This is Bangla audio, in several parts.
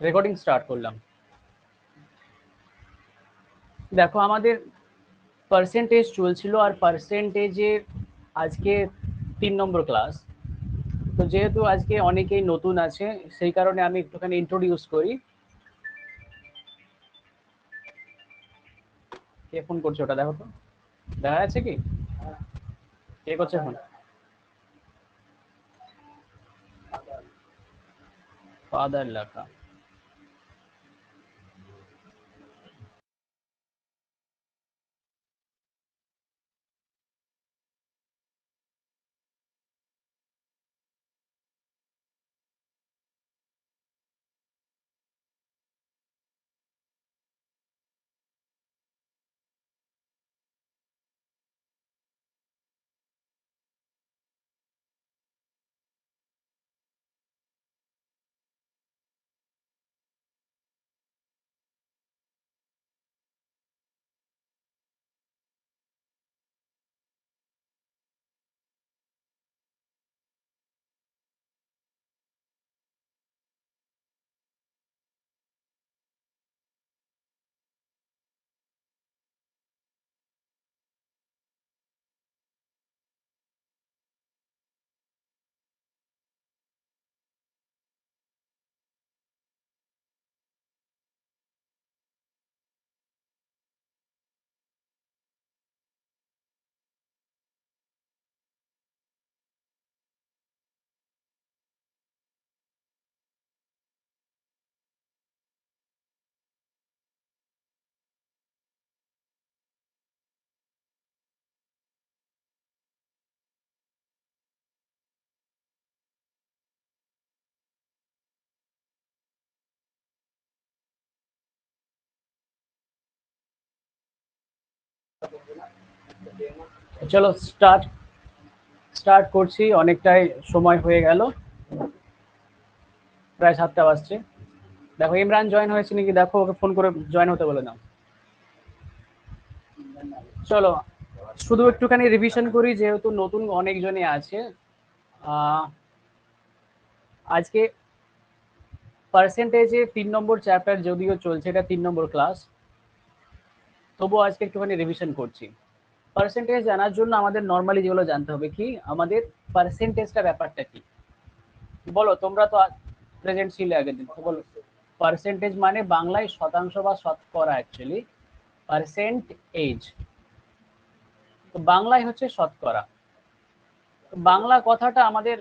রেকর্ডিং স্টার্ট করলাম। দেখো আমাদের পার্সেন্টেজ চলছিল, আর পার্সেন্টেজের আজকে 3 নম্বর ক্লাস। তো যেহেতু আজকে অনেকেই নতুন আছে, সেই কারণে আমি একটুখানি ইন্ট্রোডিউস করি। কে ফোন করছে ওটা দেখো তো, দেখা যাচ্ছে কি কে করছে ফোন? ফাদার লেখা। চলো স্টার্ট করছি। অনেকটাই সময় হয়ে গেল, প্রায় 7টা বাজছে। দেখো ইমরান জয়েন হয়েছে নাকি দেখো, ওকে ফোন করে জয়েন হতে বলে নাও। চলো শুধু একটুখানি রিভিশন করি, যেহেতু নতুন অনেকজনই আছে। আজকে পার্সেন্টেজে 3 নম্বর চ্যাপ্টার যদিও চলছে, এটা 3 নম্বর ক্লাস, তবুও আজকে একটুখানি রিভিশন করছি। পার্সেন্টেজ জানার জন্য আমাদের নর্মালি যেগুলো জানতে হবে, কি আমাদের পার্সেন্টেজটা ব্যাপারটা কি বলো। তোমরা তো প্রেজেন্ট ছিলে আগের দিন, তো বলো পার্সেন্টেজ মানে বাংলায় শতাংশ বা শতকরা। অ্যাকচুয়ালি পার্সেন্ট এজ তো বাংলায় হচ্ছে শতকরা। বাংলা কথাটা আমাদের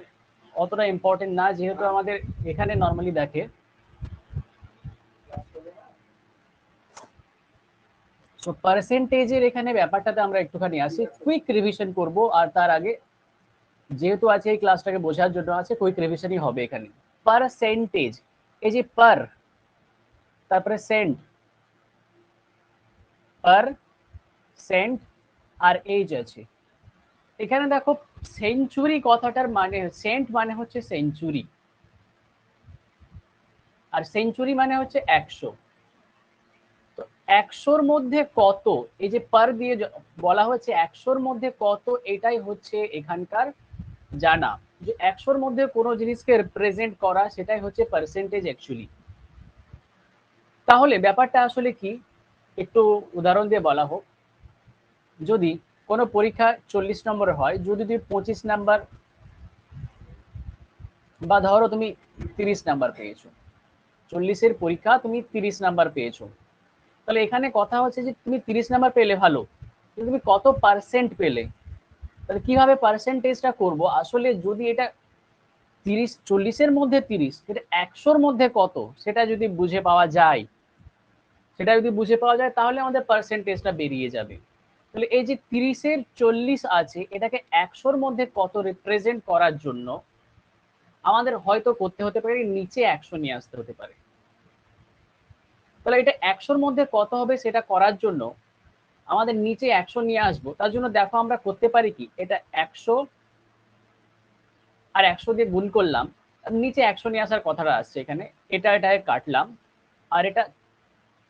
অতটা ইম্পর্টেন্ট না, যেহেতু আমাদের এখানে নর্মালি দেখে। সো পার্সেন্টেজের এখানে ব্যাপারটাতে আমরা একটুখানি আসি, কুইক রিভিশন করব। আর তার আগে যেহেতু আছে এই ক্লাসটাকে বোঝার জন্য আছে, কুইক রিভিশনই হবে এখানে। পার্সেন্টেজ, এই যে পার, তারপরে সেন্ট, পার সেন্ট আর এজ আছে। এখানে দেখো সেঞ্চুরি কথাটার মানে, সেন্ট মানে হচ্ছে সেঞ্চুরি, আর সেঞ্চুরি মানে হচ্ছে 100। তো 100-র মধ্যে কত, এই যে পার দিয়ে বলা হচ্ছে 100-র মধ্যে কত, এটাই হচ্ছে এখানকার জানা, যে 100-র মধ্যে কোনো জিনিসকে রিপ্রেজেন্ট করা, সেটাই হচ্ছে পার্সেন্টেজ অ্যাকচুয়ালি। তাহলে ব্যাপারটা আসলে কি, একটু উদাহরণ দিয়ে বলা হোক। যদি কোনো পরীক্ষা 40 নম্বরের হয়, যদি তুমি 25 নাম্বার, বা ধরো তুমি 30 নাম্বার পেয়েছো, 40-এর পরীক্ষা তুমি 30 নাম্বার পেয়েছো, তাহলে এখানে কথা হচ্ছে যে তুমি 30 নাম্বার পেলে ভালো, কিন্তু তুমি কত পার্সেন্ট পেলে। তাহলে কিভাবে পার্সেন্টেজটা করব, আসলে যদি এটা 40-এর মধ্যে 30, সেটা 100-র মধ্যে কত, সেটা যদি বুঝে পাওয়া যায়, তাহলে আমাদের পার্সেন্টেজটা বেরিয়ে যাবে। তাহলে এই যে 30-এর 40 আছে, এটাকে 100-র মধ্যে কত রিপ্রেজেন্ট করার জন্য আমাদের হয়তো করতে হতে পারে নিচে 100 নিয়ে আসতে হতে পারে। তাহলে এটা 100-র মধ্যে কত হবে সেটা করার জন্য আমাদের নিচে 100 নিয়ে আসবো। তার জন্য দেখো আমরা করতে পারি কি, এটা 100 আর 100 দিয়ে গুণ করলাম, নিচে 100 নিয়ে আসার কথাটা আসছে এখানে। এটাকে কাটলাম, আর এটা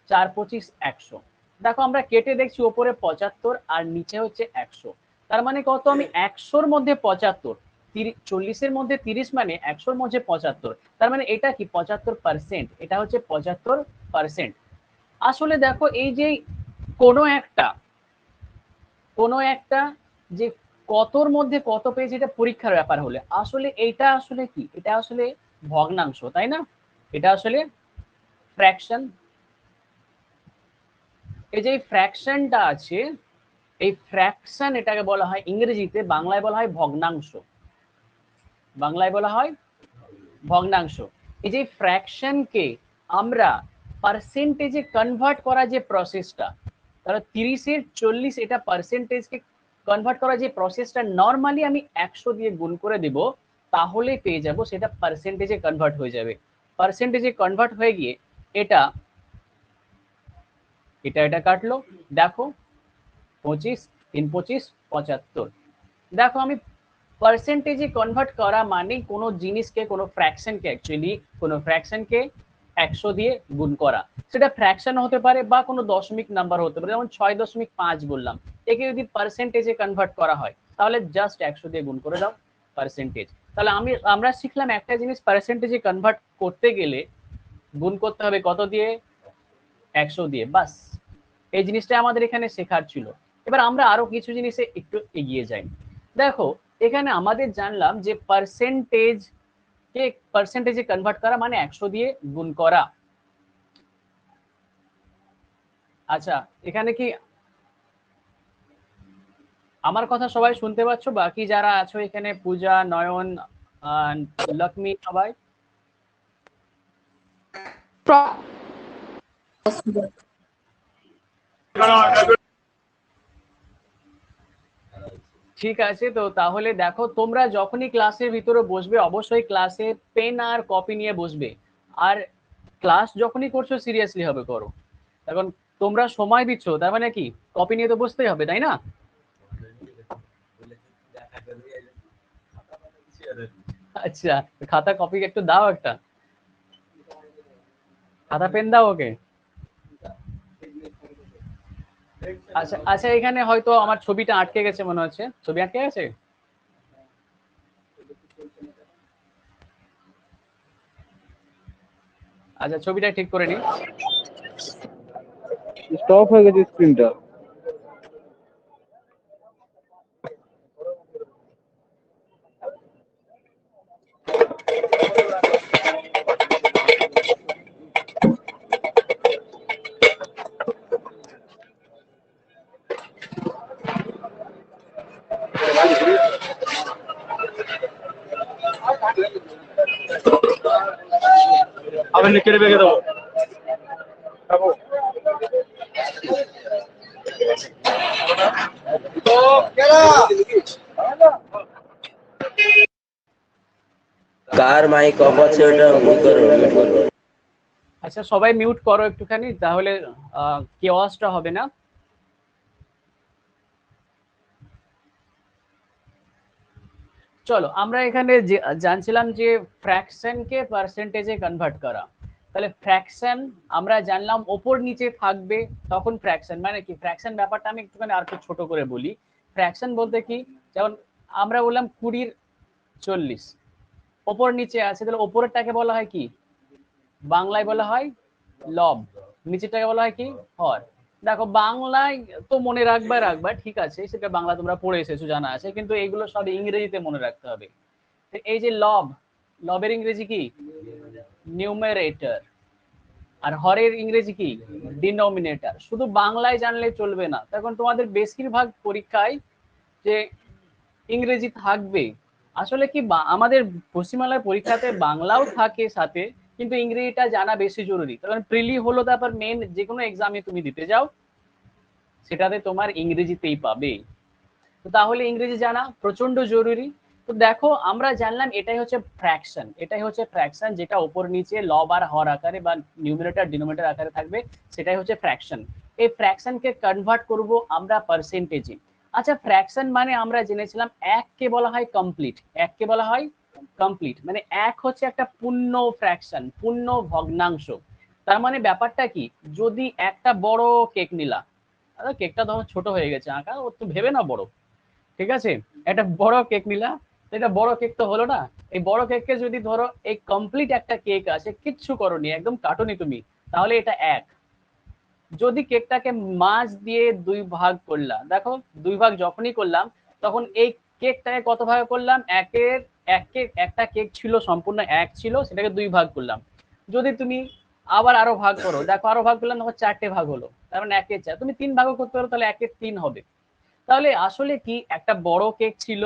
4 25 100। দেখো আমরা কেটে দেখছি ওপরে 75 আর নিচে হচ্ছে 100। তার মানে কত, আমি 100-র মধ্যে 75, 40-এর মধ্যে 30 মানে 100-র মধ্যে 75, তার মানে এটা কি 75%, এটা হচ্ছে 75%। আসলে দেখো এই যে কোনো একটা যে কতর মধ্যে কত পেয়েছে এটা পরীক্ষার ব্যাপার হলে আসলে এইটা আসলে কি, এটা আসলে ভগ্নাংশ, তাই না? এটা আসলে ফ্র্যাকশন। এই যে ফ্র্যাকশনটা আছে, এই ফ্র্যাকশন এটাকে বলা হয় ইংরেজিতে, বাংলায় বলা হয় ভগ্নাংশ, বাংলায় বলা হয় ভগ্নাংশ। এই যে ফ্র্যাকশনকে আমরা পার্সেন্টেজে কনভার্ট করা যে প্রসেসটা, তাহলে 30-এর 40 এটা পার্সেন্টেজকে কনভার্ট করা যে প্রসেসটা নর্মালি আমি 100 দিয়ে গুণ করে দেব, তাহলে পেয়ে যাব সেটা পার্সেন্টেজে কনভার্ট হয়ে যাবে। পার্সেন্টেজে কনভার্ট হয়ে গিয়ে এটা এটা এটা কাটলো, দেখো 25 3 25 75। দেখো আমি পার্সেন্টেজে কনভার্ট করা মানে কোনো জিনিসকে, কোনো ফ্র্যাকশনকে, অ্যাকচুয়ালি কোনো ফ্র্যাকশনকে 100 দিয়ে গুণ করা। সেটা ফ্র্যাকশন হতে পারে বা কোনো দশমিক নাম্বার হতে পারে, যেমন 6.5 বললাম, একে যদি পার্সেন্টেজে কনভার্ট করা হয় তাহলে জাস্ট 100 দিয়ে গুণ করে দাও পার্সেন্টেজ। তাহলে আমরা শিখলাম একটা জিনিস পার্সেন্টেজে কনভার্ট করতে গেলে গুণ করতে হবে কত দিয়ে? 100 দিয়ে, বাস। এই জিনিসটা আমাদের এখানে শেখার ছিল। এবার আমরা আরো কিছু জিনিসে একটু এগিয়ে যাই। দেখো এখানে আমাদের জানলাম যে পার্সেন্টেজে কনভার্ট করা মানে 100 দিয়ে গুণ করা। আচ্ছা, এখানে কি আমার কথা সবাই শুনতে পাচ্ছ? বাকি যারা আছো এখানে, পূজা, নয়ন, লক্ষ্মী, সবাই? ঠিক আছে, তো তাহলে দেখো তোমরা যখনই ক্লাসের ভিতরে বসবে অবশ্যই ক্লাসে পেন আর কপি নিয়ে বসবে। আর ক্লাস যখনই করছো সিরিয়াসলি হবে করো, এখন তোমরা সময় দিচ্ছ তার মানে কি কপি নিয়ে তো বসতেই হবে, তাই না? আচ্ছা, খাতা কপি একটু দাও, একটা খাতা পেন দাও ওকে। আচ্ছা আচ্ছা, এখানে হয়তো আমার ছবিটা আটকে গেছে মনে হচ্ছে, ছবি আটকে গেছে। আচ্ছা, ছবিটা ঠিক করে নি। স্টপ হয়ে গেছে স্ক্রিনটা। আমি কেটে রেখে দেবো। কার মাইক অফ আছে ওটা ই করো, মিউট করো। আচ্ছা, সবাই মিউট করো একটুখানি, তাহলে কেওয়াসটা হবে না। চলো আমরা এখানে জানছিলাম যে ফ্র্যাকশনকে পার্সেন্টেজে কনভার্ট করা। তাহলে ফ্র্যাকশন আমরা জানলাম ওপর নিচে থাকবে, তখন ফ্র্যাকশন মানে কি? ফ্র্যাকশন ব্যাপারটা আমি একটুখানি আর একটু ছোট করে বলি। ফ্র্যাকশন বলতে কি, যেমন আমরা বললাম 20-র 40 ওপর নিচে আছে, তাহলে ওপরেরটাকে বলা হয় কি? বাংলায় বলা হয় লব, নিচেরটাকে বলা হয় কি? হর। দেখো বাংলায় তো মনে রাখবা ঠিক আছে, সেটা বাংলা তোমরা পড়ে এসেছো জানা আছে, কিন্তু এগুলো সব ইংরেজিতে মনে রাখতে হবে। এই যে লবের ইংরেজি কি? নিউমারেটর। আর হরের ইংরেজি কি? ডিনোমিনেটর। শুধু বাংলায় জানলে চলবে না, তখন তোমাদের বেশিরভাগ পরীক্ষায় যে ইংরেজি থাকবে, আসলে কি আমাদের পশ্চিমবাংলার পরীক্ষাতে বাংলাও থাকে সাথে, কিন্তু ইংরেজিটা জানা বেশি জরুরি। কারণ প্রিলি হলো, তারপর মেন যে কোনো এক্সামে তুমি দিতে যাও সেটাতে তোমার ইংরেজিতেই পাবে। তো তাহলে ইংরেজি জানা প্রচন্ড জরুরি। তো দেখো আমরা জানলাম এটাই হচ্ছে ফ্র্যাকশন, এটাই হচ্ছে ফ্র্যাকশন, যেটা উপর নিচে লব আর হর আকারে বা নিউমারেটর ডিনোমিনেটর আকারে থাকবে, সেটাই হচ্ছে ফ্র্যাকশন। এই ফ্র্যাকশনকে কনভার্ট করব আমরা পার্সেন্টেজে। আচ্ছা, ফ্র্যাকশন মানে আমরা জেনেছিলাম এককে বলা হয় কমপ্লিট, এককে বলা হয় কমপ্লিট, মানে এক হচ্ছে একটা পূর্ণ ফ্র্যাকশন, পূর্ণ ভগ্নাংশ। তার মানে ব্যাপারটা কি, যদি একটা বড় কেক নিলা, কেকটা ধরো ছোট হয়ে গেছে আঁকা, ও তো ভেবে না বড়, ঠিক আছে, একটা বড় কেক নিলা, এটা বড় কেক তো হলো না। এই বড় কেককে যদি ধরো এই কমপ্লিট একটা কেক আছে, কিচ্ছু করনি, একদম কাটনি তুমি, তাহলে এটা 1। যদি কেকটাকে মাঝ দিয়ে 2 ভাগ করলাম, দেখো 2 ভাগ যখনই করলাম তখন এই কেকটাকে কত ভাগে করলাম, একটা কেক ছিল সম্পূর্ণ 1 ছিল, সেটাকে 2 ভাগ করলাম। যদি তুমি আবার আরো ভাগ করো, দেখো আরো ভাগ করলাম, তখন 4টে ভাগ হলো, তার মানে 1/4। তুমি 3 ভাগও করতে পারো, তাহলে 1/3 হবে। তাহলে আসলে কি, একটা বড় কেক ছিল,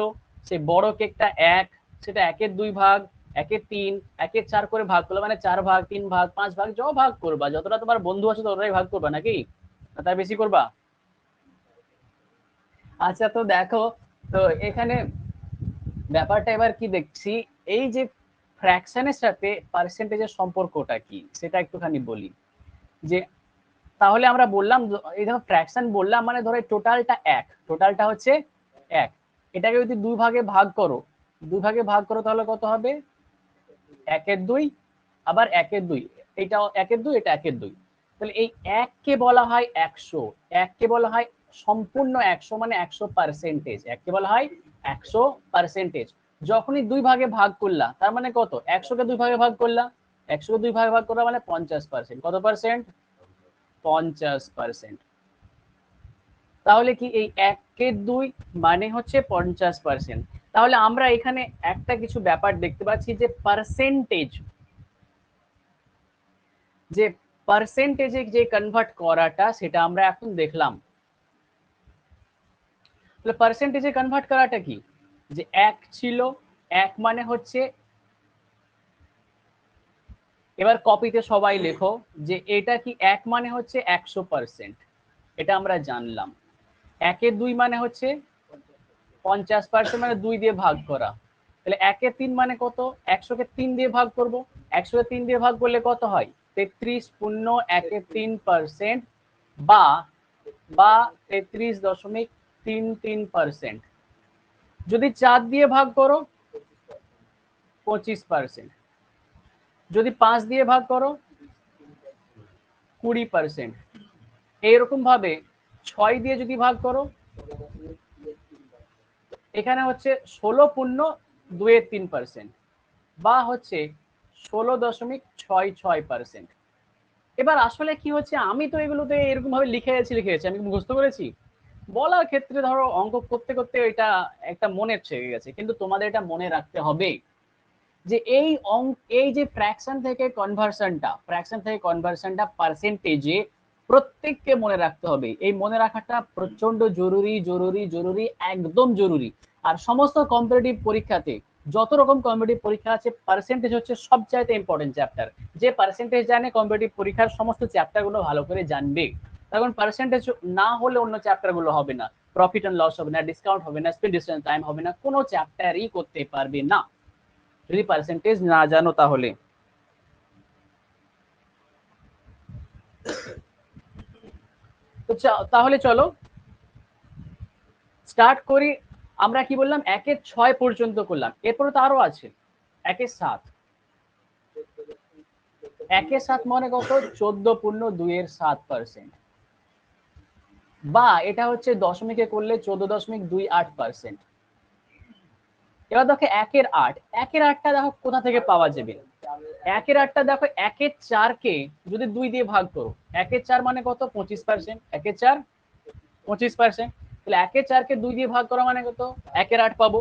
সেই বড় কেকটা 1, সেটা 1/2 ভাগ, 1/3, 1/4 করে ভাগ করলো, মানে 4 ভাগ, 3 ভাগ, 5 ভাগ, যত ভাগ করবা, যতটা তোমার বন্ধু আছে ততটাই ভাগ করবা, নাকি না তার বেশি করবা? আচ্ছা, তো দেখো, তো এখানে ব্যাপারটা এবার কি দেখছি, এই যে ফ্র্যাকশনের সাথে পার্সেন্টেজের সম্পর্কটা কি সেটা একটুখানি বলি। যে তাহলে আমরা বললাম, এই ধরো ফ্র্যাকশন বললাম মানে ধরো টোটালটা 1, টোটালটা হচ্ছে 1, এটাকে যদি 2 ভাগে ভাগ করো, 2 ভাগে ভাগ করো, তাহলে কত হবে, 1/2, আবার 1/2, এটাও 1/2, এটা 1/2। তাহলে এই 1 কে বলা হয় 100, 1 কে বলা হয় সম্পূর্ণ 100, মানে 100%। 1 কে বলা হয় 100%। যখনই 2 ভাগে ভাগ করলা, তার মানে কত, 100 কে 2 ভাগে ভাগ করলা, 100 কে 2 ভাগে ভাগ করা মানে 50%। কত পার্সেন্ট? 50%। তাহলে কি এই 1/2 মানে হচ্ছে 50%। তাহলে আমরা এখানে একটা কিছু ব্যাপার দেখতে পাচ্ছি, যে পার্সেন্টেজ, যে পার্সেন্টেজে যে কনভার্ট করাটা, সেটা আমরা এখন দেখলাম। তাহলে পার্সেন্টেজে কনভার্ট করাটা কি, যে 1 ছিল, 1 মানে হচ্ছে, এবার কপিতে সবাই লেখো যে এটা কি, 1 মানে হচ্ছে 100%, এটা আমরা জানলাম। 1/2 মানে হচ্ছে 50%, মানে 2 দিয়ে ভাগ করা। তাহলে 1/3 মানে কত, 100 কে 3 দিয়ে ভাগ করব, 100 কে 3 দিয়ে ভাগ করলে কত হয়, 33 পূর্ণ 1/3%, বা 33.33%। যদি 4 দিয়ে ভাগ করো 25%, যদি 5 দিয়ে ভাগ করো 20%, এইরকম ভাবে 6 দিয়ে যদি ভাগ করো, এখানে হচ্ছে 16.23%, বা হচ্ছে 16.66%। এবার আসলে কি হচ্ছে, আমি তো এগুলোতে এরকম ভাবে লিখে গেছি, আমি মুখস্থ করেছি। বলার ক্ষেত্রে ধরো অঙ্ক করতে করতে এটা একটা মনে থেকে গেছে, কিন্তু তোমাদের এটা মনে রাখতে হবে যে এই যে ফ্র্যাকশন থেকে কনভার্সনটা পার্সেন্টেজে প্রত্যেককে মনে রাখতে হবে। এই মনে রাখাটা প্রচন্ড জরুরি, জরুরি, জরুরি, একদম জরুরি। আর সমস্ত কম্পিটিটিভ পরীক্ষাতে, যত রকম কম্পিটিটিভ পরীক্ষা আছে, পার্সেন্টেজ হচ্ছে সবচাইতে ইম্পর্টেন্ট চ্যাপ্টার। যে পার্সেন্টেজ জানে, কম্পিটিটিভ পরীক্ষার সমস্ত চ্যাপ্টার গুলো ভালো করে জানবে। তখন পার্সেন্টেজ না হলে অন্য চ্যাপ্টার গুলো হবে না, প্রফিট এন্ড লস হবে না, ডিসকাউন্ট হবে না, স্পিড ডিস্টেন্স টাইম হবে না, কোনো চ্যাপ্টারই করতে পারবে না যদি পার্সেন্টেজ না জানো তাহলে। তো তাহলে চলো স্টার্ট করি। আমরা কি বললাম, 1/6 পর্যন্ত করলাম, এরপরে তো আরো আছে 1/7। 1/7 মানে কত, 14.2%, বা এটা হচ্ছে দশমিকে করলে 14.28%। এবার দেখো 1/8, 1/8টা দেখো কোথা থেকে পাওয়া যাবে। 1/8টা দেখো, 1/4 কে যদি 2 দিয়ে ভাগ করো, 1/4 মানে কত, 25%, 1/4 25%। তাহলে 1/4 কে 2 দিয়ে ভাগ করা মানে কত, 1/8 পাবো।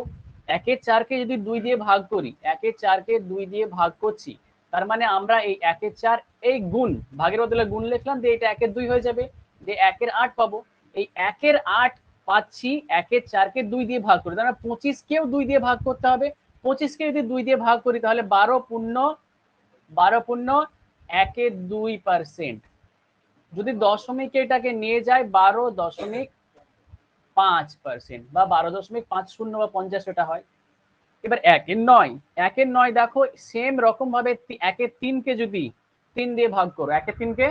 1/4 কে যদি 2 দিয়ে ভাগ করি, 1/4 কে 2 দিয়ে ভাগ করছি, তার মানে আমরা এই 1/4, এই গুণ, ভাগের বদলে গুণ লিখলাম, দিয়ে এটা 1/2 হয়ে যাবে, যে 1/8 পাবো। এই 1/8 পাচ্ছি 1/4 কে 2 দিয়ে ভাগ করি, তার মানে 25 কেও 2 দিয়ে ভাগ করতে হবে। 25 কে যদি 2 দিয়ে ভাগ করি, তাহলে 12.12.12%। যদি দশমিকে এটাকে নিয়ে যায়, 12.5% বা 12.50 বা 50 এটা হয়। এবার 1/9, 1/9 দেখো সেম রকম ভাবে 1/3 কে যদি 3 দিয়ে ভাগ করো, 1/3 কে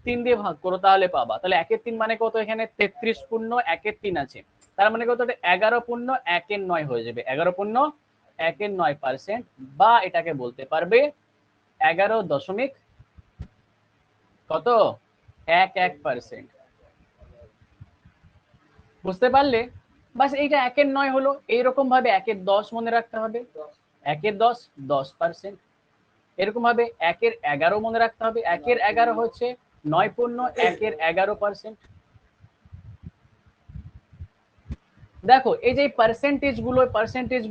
3 দিয়ে ভাগ করো, তাহলে পাবা। তাহলে 1/3 মানে কত, এখানে 33.1/3 আছে, তার মানে কত, 11.1/9 হয়ে যাবে, 11.1/9%, বা এটাকে বলতে পারবে 11 দশমিক কত, 11%। বুঝতে পারলে? বাস এইটা 1/9 হলো। এইরকম ভাবে 1/10 মনে রাখতে হবে, 1/10 10%। এরকম ভাবে 1/11 মনে রাখতে হবে, 1/11 হচ্ছে 9.1/11%। দেখো এই যে পার্সেন্টেজ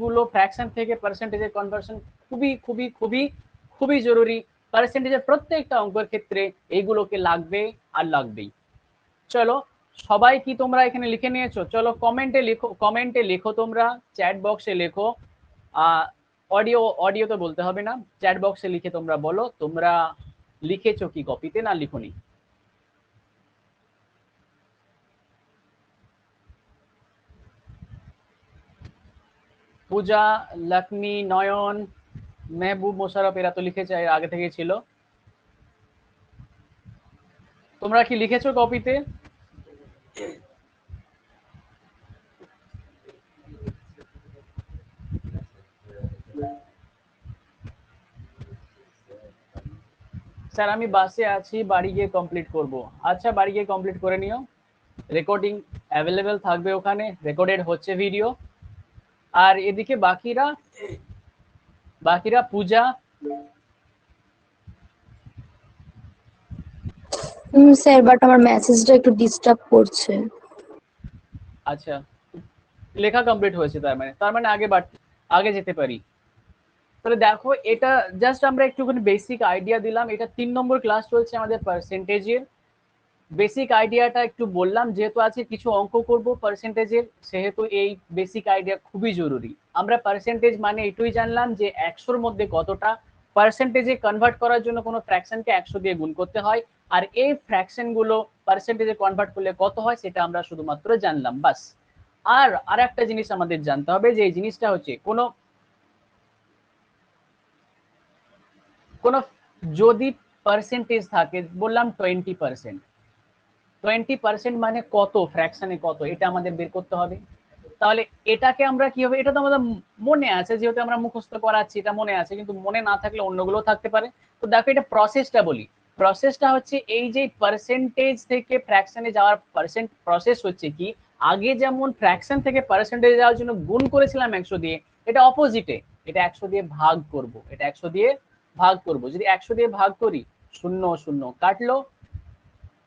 গুলো ফ্র্যাকশন থেকে পার্সেন্টেজে কনভার্সন খুবই খুবই খুবই খুবই জরুরি। পার্সেন্টেজের প্রত্যেকটা অঙ্কের ক্ষেত্রে এইগুলোকে লাগবে আর লাগবেই। চলো সবাই কি তোমরা এখানে লিখে নিয়েছো? চলো কমেন্টে লিখো, তোমরা চ্যাট বক্সে লেখো। অডিও তো বলতে হবে না, চ্যাট বক্সে লিখে তোমরা বলো তোমরা লিখেছো কি কপিতে না লিখোনি। পূজা, লক্ষ্মী, নয়ন, মেহবুব, মোশারফ এরা তো লিখেছে, এর আগে থেকে ছিল। তোমরা কি লিখেছো কপিতে? স্যার আমি বাসে আছি, বাড়ি গিয়ে কমপ্লিট করব। আচ্ছা বাড়ি গিয়ে কমপ্লিট করে নিও, রেকর্ডিং অ্যাভেলেবেল থাকবে ওখানে, রেকর্ডেড হচ্ছে ভিডিও। আর এদিকে বাকিরা পূজা, স্যার বাট আমার মেসেজটা একটু ডিস্টার্ব করছে। আচ্ছা লেখা কমপ্লিট হয়েছে, তার মানে আগে যেতে পারি। তাহলে দেখো এটা জাস্ট আমরা একটুখানি বেসিক আইডিয়া দিলাম। এটা 3 নম্বর ক্লাস চলছে আমাদের পার্সেন্টেজের। বেসিক আইডিয়াটা একটু বললাম, যেহেতু আছে কিছু অঙ্ক করব পার্সেন্টেজের, সেহেতু এই বেসিক আইডিয়া খুবই জরুরি। আমরা পার্সেন্টেজ মানে এটুই জানলাম যে 100-র মধ্যে কতটা, পার্সেন্টেজে কনভার্ট করার জন্য কোনো ফ্র্যাকশনকে 100 দিয়ে গুণ করতে হয়, আর এই ফ্র্যাকশন গুলো পার্সেন্টেজে কনভার্ট করলে কত হয় সেটা আমরা শুধুমাত্র জানলাম বাস। আর একটা জিনিস আমাদের জানতে হবে, যে এই জিনিসটা হচ্ছে কোনো যদি পার্সেন্টেজ থাকে, বললাম 20% মানে কত, ফ্র্যাকশনে কত, এটা আমাদের বের করতে হবে। তাহলে এটাকে আমরা কি হবে, এটা তো আমাদের মনে আছে, যেহেতু আমরা মুখস্থ করাচ্ছি এটা মনে আছে, কিন্তু মনে না থাকলে অন্যগুলো থাকতে পারে। তো দেখো এটা প্রসেসটা বলি। প্রসেসটা হচ্ছে এই যে পার্সেন্টেজ থেকে ফ্র্যাকশনে যাওয়ার প্রসেস হচ্ছে কি, আগে যেমন ফ্র্যাকশন থেকে পার্সেন্টেজ যাওয়ার জন্য গুণ করেছিলাম 100 দিয়ে, এটা অপোজিটে, এটা 100 দিয়ে ভাগ করব। যদি 100 দিয়ে ভাগ করি, 0 0 কাটলো,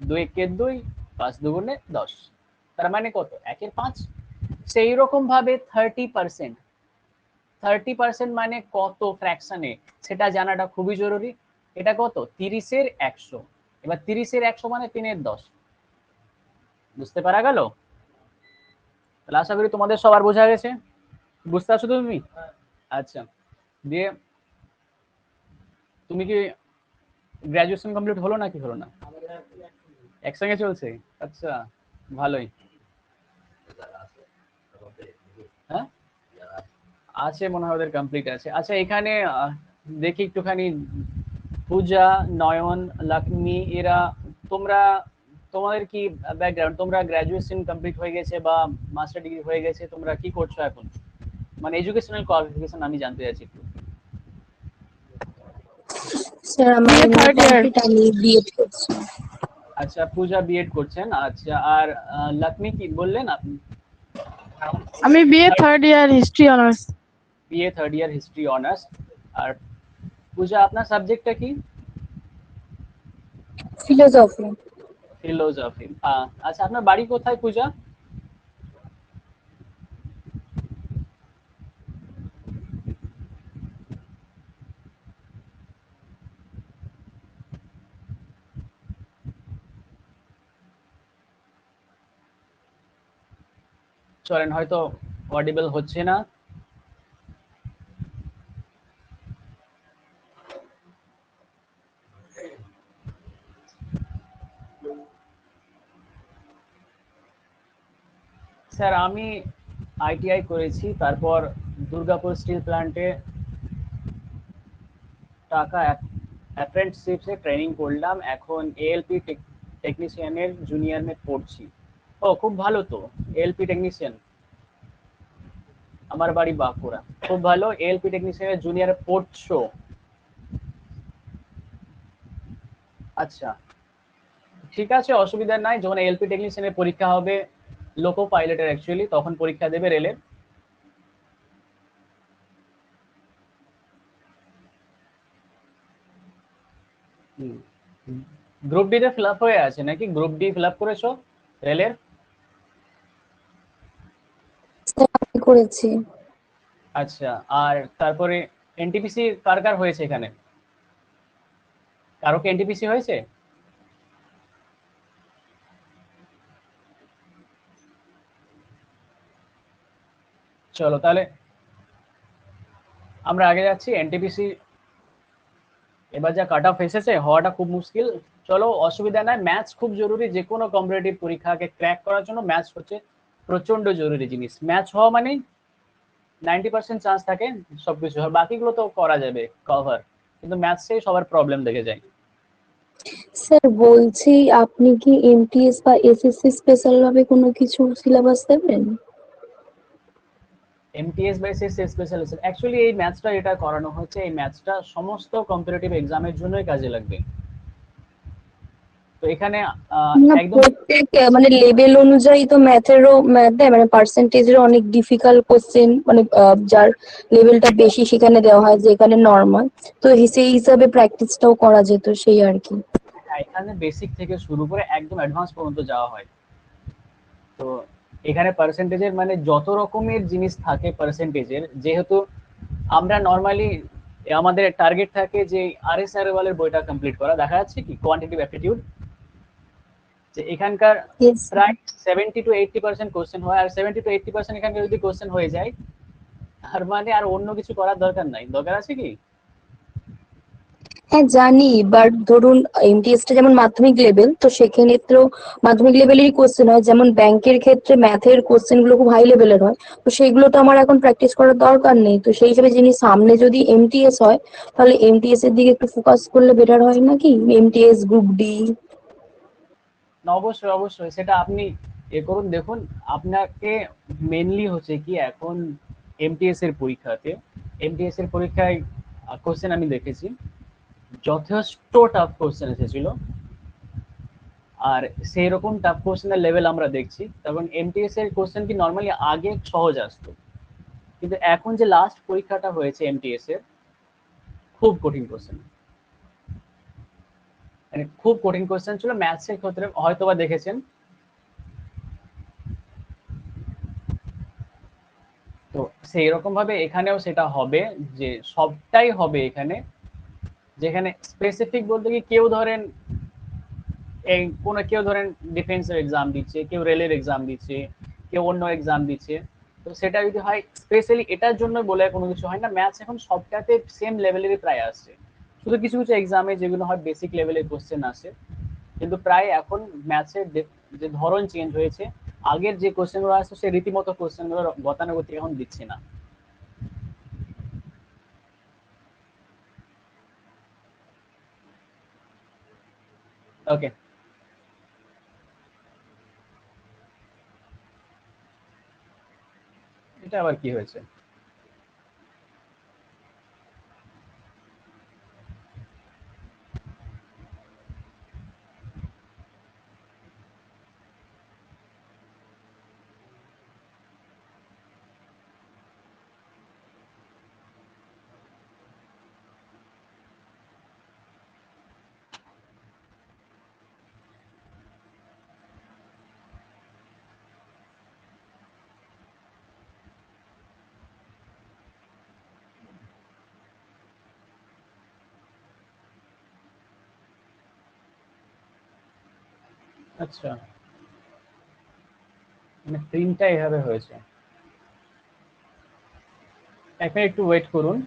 2 একে 2, 5 দুগুণে 10, তার মানে কত, 1/5। সেই রকম ভাবে 30% মানে কত ফ্র্যাকশনে, সেটা জানাটা খুবই জরুরি। এটা কত, 30-এর 100। এবার 30-এর 100 মানে 3-এর 10। বুঝতে পারা গেল? তাহলে আশা করি তোমাদের সবার বোঝা গেছে, বুঝতে পারছো তুমি? আচ্ছা দিয়ে তুমি কি গ্রাজুয়েশন কমপ্লিট হলো নাকি হলো না? একসঙ্গে চলছে? আচ্ছা ভালোই। হ্যাঁ আছে মনে হয়, ওদের কমপ্লিট আছে। আচ্ছা এখানে দেখি একটুখানি, পূজা, নয়ন, লক্ষ্মী এরা, তোমরা তোমাদের কি ব্যাকগ্রাউন্ড, তোমরা গ্রাজুয়েশন কমপ্লিট হয়ে গেছে বা মাস্টার ডিগ্রি হয়ে গেছে, তোমরা কি করছো এখন, মানে এডুকেশনাল কোয়ালিফিকেশন আমি জানতে চাইছি একটু। স্যার আমার কমপ্লিট, আমি বিএড করছি। আচ্ছা পূজা বিএড করছেন, আচ্ছা আর লক্ষ্মী কি বললেন আপনি? আমি BA third year history honours. BA third year history honours. আর পূজা আপনার সাবজেক্টটা কি? ফিলোসফি। ফিলোসফি। আচ্ছা আপনার বাড়ি কোথায় পূজা? চলেন, হয়তো অডিবল হচ্ছে না। স্যার আমি আইটিআই করেছি, তারপর দুর্গাপুর স্টিল প্ল্যান্টে টাকা অ্যাপ্রেন্টিসশিপে ট্রেনিং করলাম, এখন এএলপি টেকনিশিয়ানের জুনিয়র মে পড়ছি। ও খুব ভালো তো, এএলপি টেকনিশিয়ান, আমার বাড়ি বাঁকুড়া। খুব ভালো, এএলপি টেকনিশিয়ানের জুনিয়র পড়ছো। আচ্ছা ঠিক আছে, অসুবিধা নাই, যখন এএলপি টেকনিশিয়ানের পরীক্ষা হবে লোকো পাইলটের অ্যাকচুয়ালি, তখন পরীক্ষা দেবে রেলের। গ্রুপ ডি তে ফিল আপ হয়ে আছে নাকি? গ্রুপ ডি ফিল আপ করেছো রেলের? স্যার আমি করেছি। আচ্ছা, আর তারপরে এনটিপিসি কার কার হয়েছে এখানে? কারো কি এনটিপিসি হয়েছে? চলো তাহলে আমরা আগে যাচ্ছি। এনটিপিসি এবার যা কাট অফ এসেছে, হওয়াটা খুব মুশকিল। চলো অসুবিধা নাই, ম্যাথস খুব জরুরি। যে কোনো কম্পিটিটিভ পরীক্ষাকে ক্র্যাক করার জন্য ম্যাথস হচ্ছে প্রচন্ড জরুরি জিনিস। ম্যাথস হওয়া মানে 90% চান্স থাকে সবকিছু, আর বাকিগুলো তো করা যাবে কভার, কিন্তু ম্যাথসে সবার প্রবলেম দেখে যায়। স্যার বলছি, আপনি কি এমটিএস বা এসএসসি স্পেশাল ভাবে কোনো কিছু সিলেবাস দেবেন? এমটিএস বা এসএসসি স্পেশালিস্ট, অ্যাকচুয়ালি এই ম্যাথসটা এটা করানো হচ্ছে, এই ম্যাথসটা সমস্ত কম্পিটিটিভ এক্সামের জন্যই কাজে লাগবে। তো এখানে না, একদম প্রত্যেক মানে লেভেল অনুযায়ী তো ম্যাথেরও ম্যাথ দেয়, মানে পার্সেন্টেজের অনেক ডিফিকাল্ট কোশ্চেন, মানে যার লেভেলটা বেশি সেখানে দেওয়া হয়, যেখানে নর্মাল। তো সেই হিসাবে প্র্যাকটিসটাও করা যেত, সেই আর কি। এখানে বেসিক থেকে শুরু করে একদম অ্যাডভান্স পর্যন্ত যাওয়া হয়। তো এখানে পার্সেন্টেজের মানে যত রকমের জিনিস থাকে পার্সেন্টেজের, যেহেতু আমরা নর্মালি আমাদের টার্গেট থাকে যে আরএস আরওয়ালের বইটা কমপ্লিট করা। দেখা যাচ্ছে কি কোয়ান্টিটিভ অ্যাপটিটিউড, যে এখানকার Yes, প্রায় 70 to 80% কোশ্চেন হয়, আর 70 to 80% এখানকার যদি কোশ্চেন হয়ে যায়, আর মানে আর অন্য কিছু করার দরকার নাই। দরকার আছে কি? হ্যাঁ জানি, বাট ধরুন এমটিএস টা যেমন মাধ্যমিক লেভেল, তো সেক্ষেত্রেও মাধ্যমিক লেভেলেরই কোশ্চেন হয়। যেমন ব্যাংকের ক্ষেত্রে ম্যাথের কোশ্চেন গুলো খুব হাই লেভেলের হয়, তো সেইগুলো তো আমার এখন প্র্যাকটিস করার দরকার নেই। তো সেই হিসেবে যিনি সামনে যদি এমটিএস হয়, তাহলে এমটিএস এর দিকে একটু ফোকাস করলে বেটার হয় নাকি? MTS, group D. না, অবশ্যই অবশ্যই, সেটা আপনি এ করুন। দেখুন, আপনাকে মেনলি হচ্ছে কি এখন এমটিএস এর পরীক্ষাতে, এমটিএস এর পরীক্ষায় কোশ্চেন আমি দেখেছি যথেষ্ট টাফ কোশ্চেন এসেছিল, আর সেই রকম টাফ কোশ্চেনের লেভেল আমরা দেখছি। তখন এমটিএস এর কোশ্চেন কি নর্মালি আগে সহজ আসতো, কিন্তু এখন যে লাস্ট পরীক্ষাটা হয়েছে এমটিএস এর, খুব কঠিন কোশ্চেন, মানে খুব কঠিন কোশ্চেন ছিল। ম্যাথস এর ক্ষেত্রে হয়তোবা দেখেছেন। তো সেই রকম ভাবে এখানেও সেটা হবে, যে সবটাই হবে এখানে। যেখানে স্পেসিফিক বলতে কি, কেউ ধরেন এই কোনো কেউ ধরেন ডিফেন্সের এক্সাম দিচ্ছে, কেউ রেলের এক্সাম দিচ্ছে, কেউ অন্য এক্সাম দিচ্ছে। তো সেটা যদি হয় স্পেশালি এটার জন্য বলে কোনো কিছু হয় না। ম্যাথস এখন সবটাতে সেম লেভেলেরই প্রায় আসছে, শুধু কিছু কিছু এক্সামে যেগুলো হয় বেসিক লেভেলের কোশ্চেন আসে, কিন্তু প্রায় এখন ম্যাথসের যে ধরন চেঞ্জ হয়েছে। আগের যে কোশ্চেনগুলো আসছে সে রীতিমতো কোশ্চেনগুলো গতানুগতিক এখন দিচ্ছে না। ওকে, এটা আবার কি হয়েছে? আচ্ছা, মানে প্রিন্টটা এভাবে হয়েছে। এক মিনিট একটু ওয়েট করুন।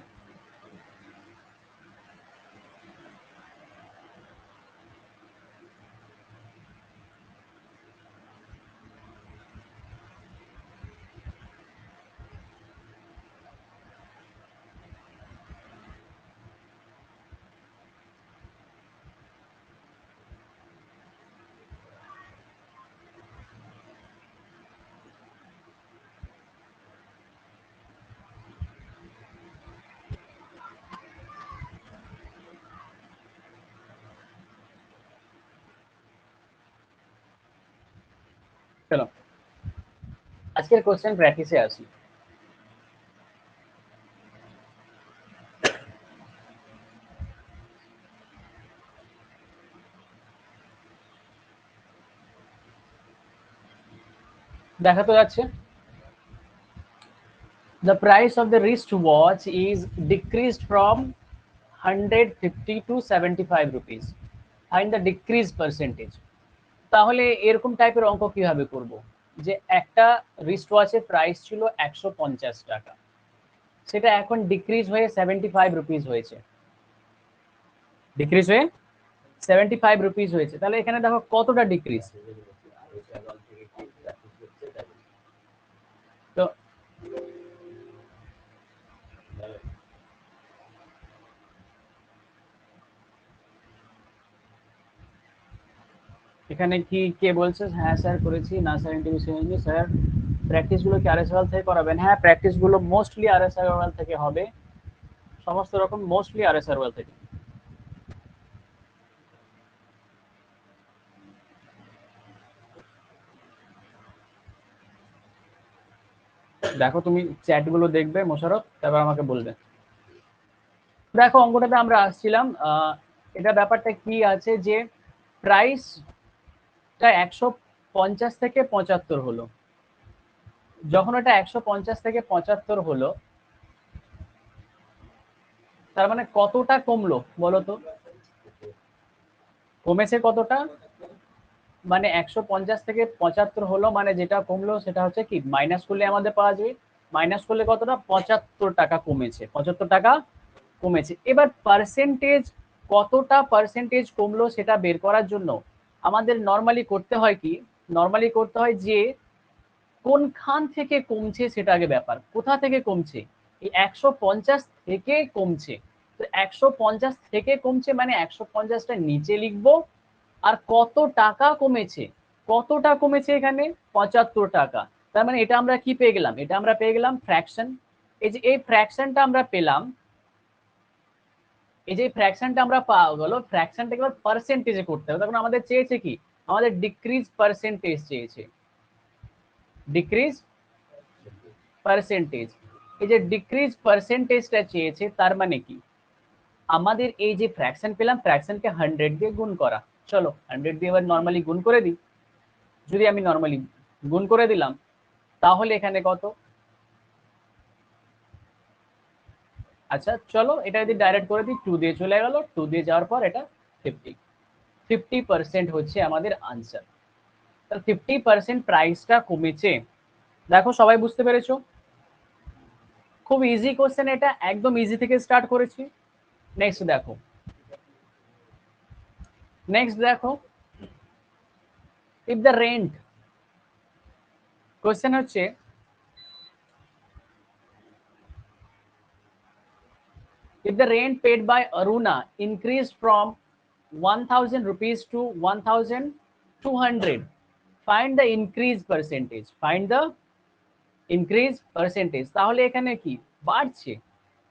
চলো, আজকের কোশ্চেন প্র্যাকটিসে আসি। দেখা তো যাচ্ছে। The price of the wristwatch is decreased from 150 to 75 rupees. Find the decrease percentage. তাহলে এরকম টাইপের অঙ্ক কিভাবে করব, যে একটা রিস্ট ওয়াচের প্রাইস ছিল 150 টাকা, সেটা এখন ডিক্রিজ হয়ে 75 রুপিস হয়েছে, ডিক্রিজ হয়ে 75 রুপিস হয়েছে। তাহলে এখানে দেখো কতটা ডিক্রিজ। তো এখানে কি কে বলছে হ্যাঁ স্যার করেছি, না স্যার ইন্টারভিউ হয়নি স্যার, প্র্যাকটিস গুলো কি আরএসএল থেকে করাবেন? হ্যাঁ, প্র্যাকটিস গুলো মোস্টলি আরএসএল থেকে হবে, সমস্ত রকম মোস্টলি আরএসএল থেকে। দেখো তুমি চ্যাট গুলো দেখবে মোশারফ, তারপর আমাকে বলবে। দেখো অঙ্কটাতে আমরা আসছিলাম, এটা ব্যাপারটা কি আছে যে প্রাইসটা 150 থেকে 75 হলো। যখন এটা 150 থেকে 75 হলো, তার মানে কতটা কমলো বলো তো? কমেছে কতটা? মানে 150 থেকে 75 হলো, মানে যেটা কমলো সেটা হচ্ছে কি, মাইনাস করলে আমাদের পাওয়া যাবে, মাইনাস করলে কতটা? 75 টাকা কমেছে, 75 টাকা কমেছে। এবার পার্সেন্টেজ, কতটা পার্সেন্টেজ কমলো সেটা বের করার জন্য আমাদের নর্মালি করতে হয় কি, নর্মালি করতে হয় যে কোনখান থেকে কমছে সেটা আগে ব্যাপার, কোথা থেকে কমছে, এই 150 থেকে কমছে। তো 150 থেকে কমছে মানে 150টা নিচে লিখবো, আর কত টাকা কমেছে, কতটা কমেছে এখানে? 75 টাকা। তার মানে এটা আমরা কি পেয়ে গেলাম? এটা আমরা পেয়ে গেলাম ফ্র্যাকশন। এই যে এই ফ্র্যাকশনটা আমরা পেলাম, এই যে ফ্র্যাকশনটা আমরা পাওয়া গেল, ফ্র্যাকশনটাকে এবার পার্সেন্টেজে করতে হবে। তখন আমাদের চেয়েছে কি, আমাদের ডিক্রিজ পার্সেন্টেজ চেয়েছে, ডিক্রিজ পার্সেন্টেজ। এই যে ডিক্রিজ পার্সেন্টেজটা চেয়েছে, তার মানে কি, আমাদের এই যে ফ্র্যাকশন পেলাম, ফ্র্যাকশনকে 100 দিয়ে গুণ করা। চলো 100 দিয়ে এবার নর্মালি গুণ করে দিই। যদি আমি নর্মালি গুণ করে দিলাম, তাহলে এখানে কত? আচ্ছা চলো এটা যদি ডাইরেক্ট করে দিই, 2 দিয়ে চলে গেল, 2 দিয়ে যাওয়ার পর এটা 50% হচ্ছে আমাদের আনসার। তাহলে 50% প্রাইসটা কমেছে। দেখো সবাই বুঝতে পেরেছো? খুব ইজি কোশ্চেন, এটা একদম ইজি থেকে স্টার্ট করেছি। নেক্সট দেখো, নেক্সট দেখো, ইফ দ্য রেন্ট, কোশ্চেন হচ্ছে if the rent paid by Aruna increased from 1000 rupees to 1200, find the increase percentage, find the increase percentage। তাহলে এখানে কি বাড়ছে,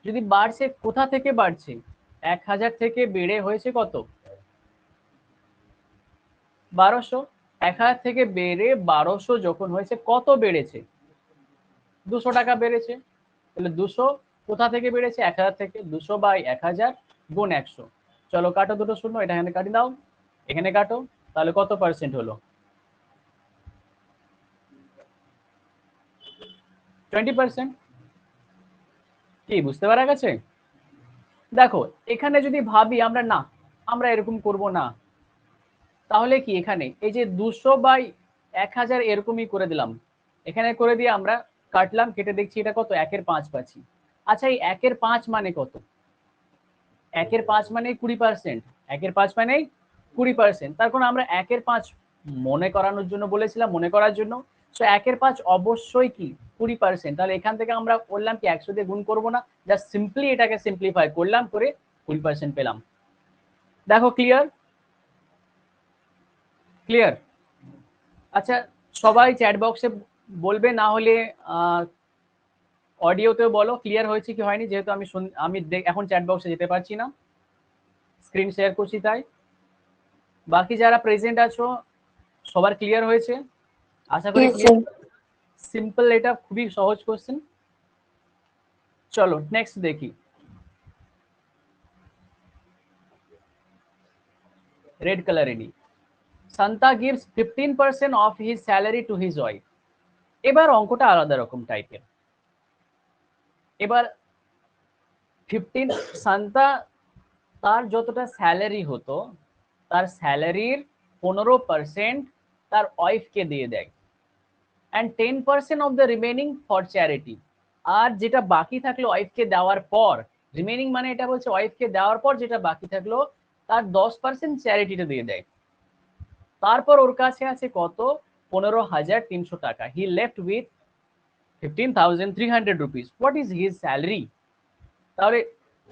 যদি বাড়ছে কোথা থেকে বাড়ছে? 1000 থেকে বেড়ে হয়েছে কত? 1200। 1000 থেকে বেড়ে 1200 যখন হয়েছে, কত বেড়েছে? 200 টাকা বেড়েছে। তাহলে 200 কোথা থেকে বেড়েছে? 1000 থেকে। 200 বাই 1000 গুণ 100। চলো কাটো দুটো শূন্য, এটা এখানে কাটি দাও, এখানে কাটো, তাহলে কত পার্সেন্ট হলো? 20%। কি বুঝতে পারা গেছে? দেখো এখানে যদি ভাবি আমরা, না আমরা এরকম করব না, তাহলে কি এখানে এই যে 200 বাই 1000 এরকমই করে দিলাম, এখানে করে দিয়ে আমরা কাটলাম, কেটে দেখছি এটা কত? 1/5 পাচ্ছি। আচ্ছা এই 1/5 মানে কত? 1/5 মানে 20%, 1/5 মানে 20%। তার কারণ আমরা 1/5 মনে করানোর জন্য বলেছিলাম, মনে করার জন্য। সো 1/5 অবশ্যই কি 20%। তাহলে এখান থেকে আমরা বললাম কি 100 দিয়ে গুণ করবো না, জাস্ট সিম্পলি এটাকে সিম্পলিফাই করলাম, করে 20% পেলাম। দেখো ক্লিয়ার? ক্লিয়ার? আচ্ছা সবাই চ্যাট বক্সে বলবে, না হলে অডিওতেও বলো ক্লিয়ার হয়েছে কি হয়নি, যেহেতু আমি এখন চ্যাট বক্সে যেতে পারছি না, স্ক্রিন শেয়ার করছি তাই। বাকি যারা প্রেজেন্ট আছো সবার ক্লিয়ার হয়েছে আশা করি? Yes, sir. সিম্পল, এটা খুবই সহজ কোশ্চেন। চলো নেক্সট দেখি। রেড কালারে নি, Santa gives 15% of his salary to his wife. এবার অঙ্কটা আলাদা রকম টাইপের। এবার 15 সান্তা তার যতটা স্যালারি হতো তার স্যালারির 15% তার ওয়াইফকে দিয়ে দেয়, and 10% of the remaining for charity. আর যেটা বাকি থাকলো ওয়াইফকে দেওয়ার পর, রিমেনিং মানে এটা বলছে ওয়াইফকে দেওয়ার পর যেটা বাকি থাকলো তার 10% চ্যারিটিতে দিয়ে দেয়। তারপর ওর কাছে আছে কত? 15,300 টাকা। He left with 15,300 rupees. What is his salary? তাহলে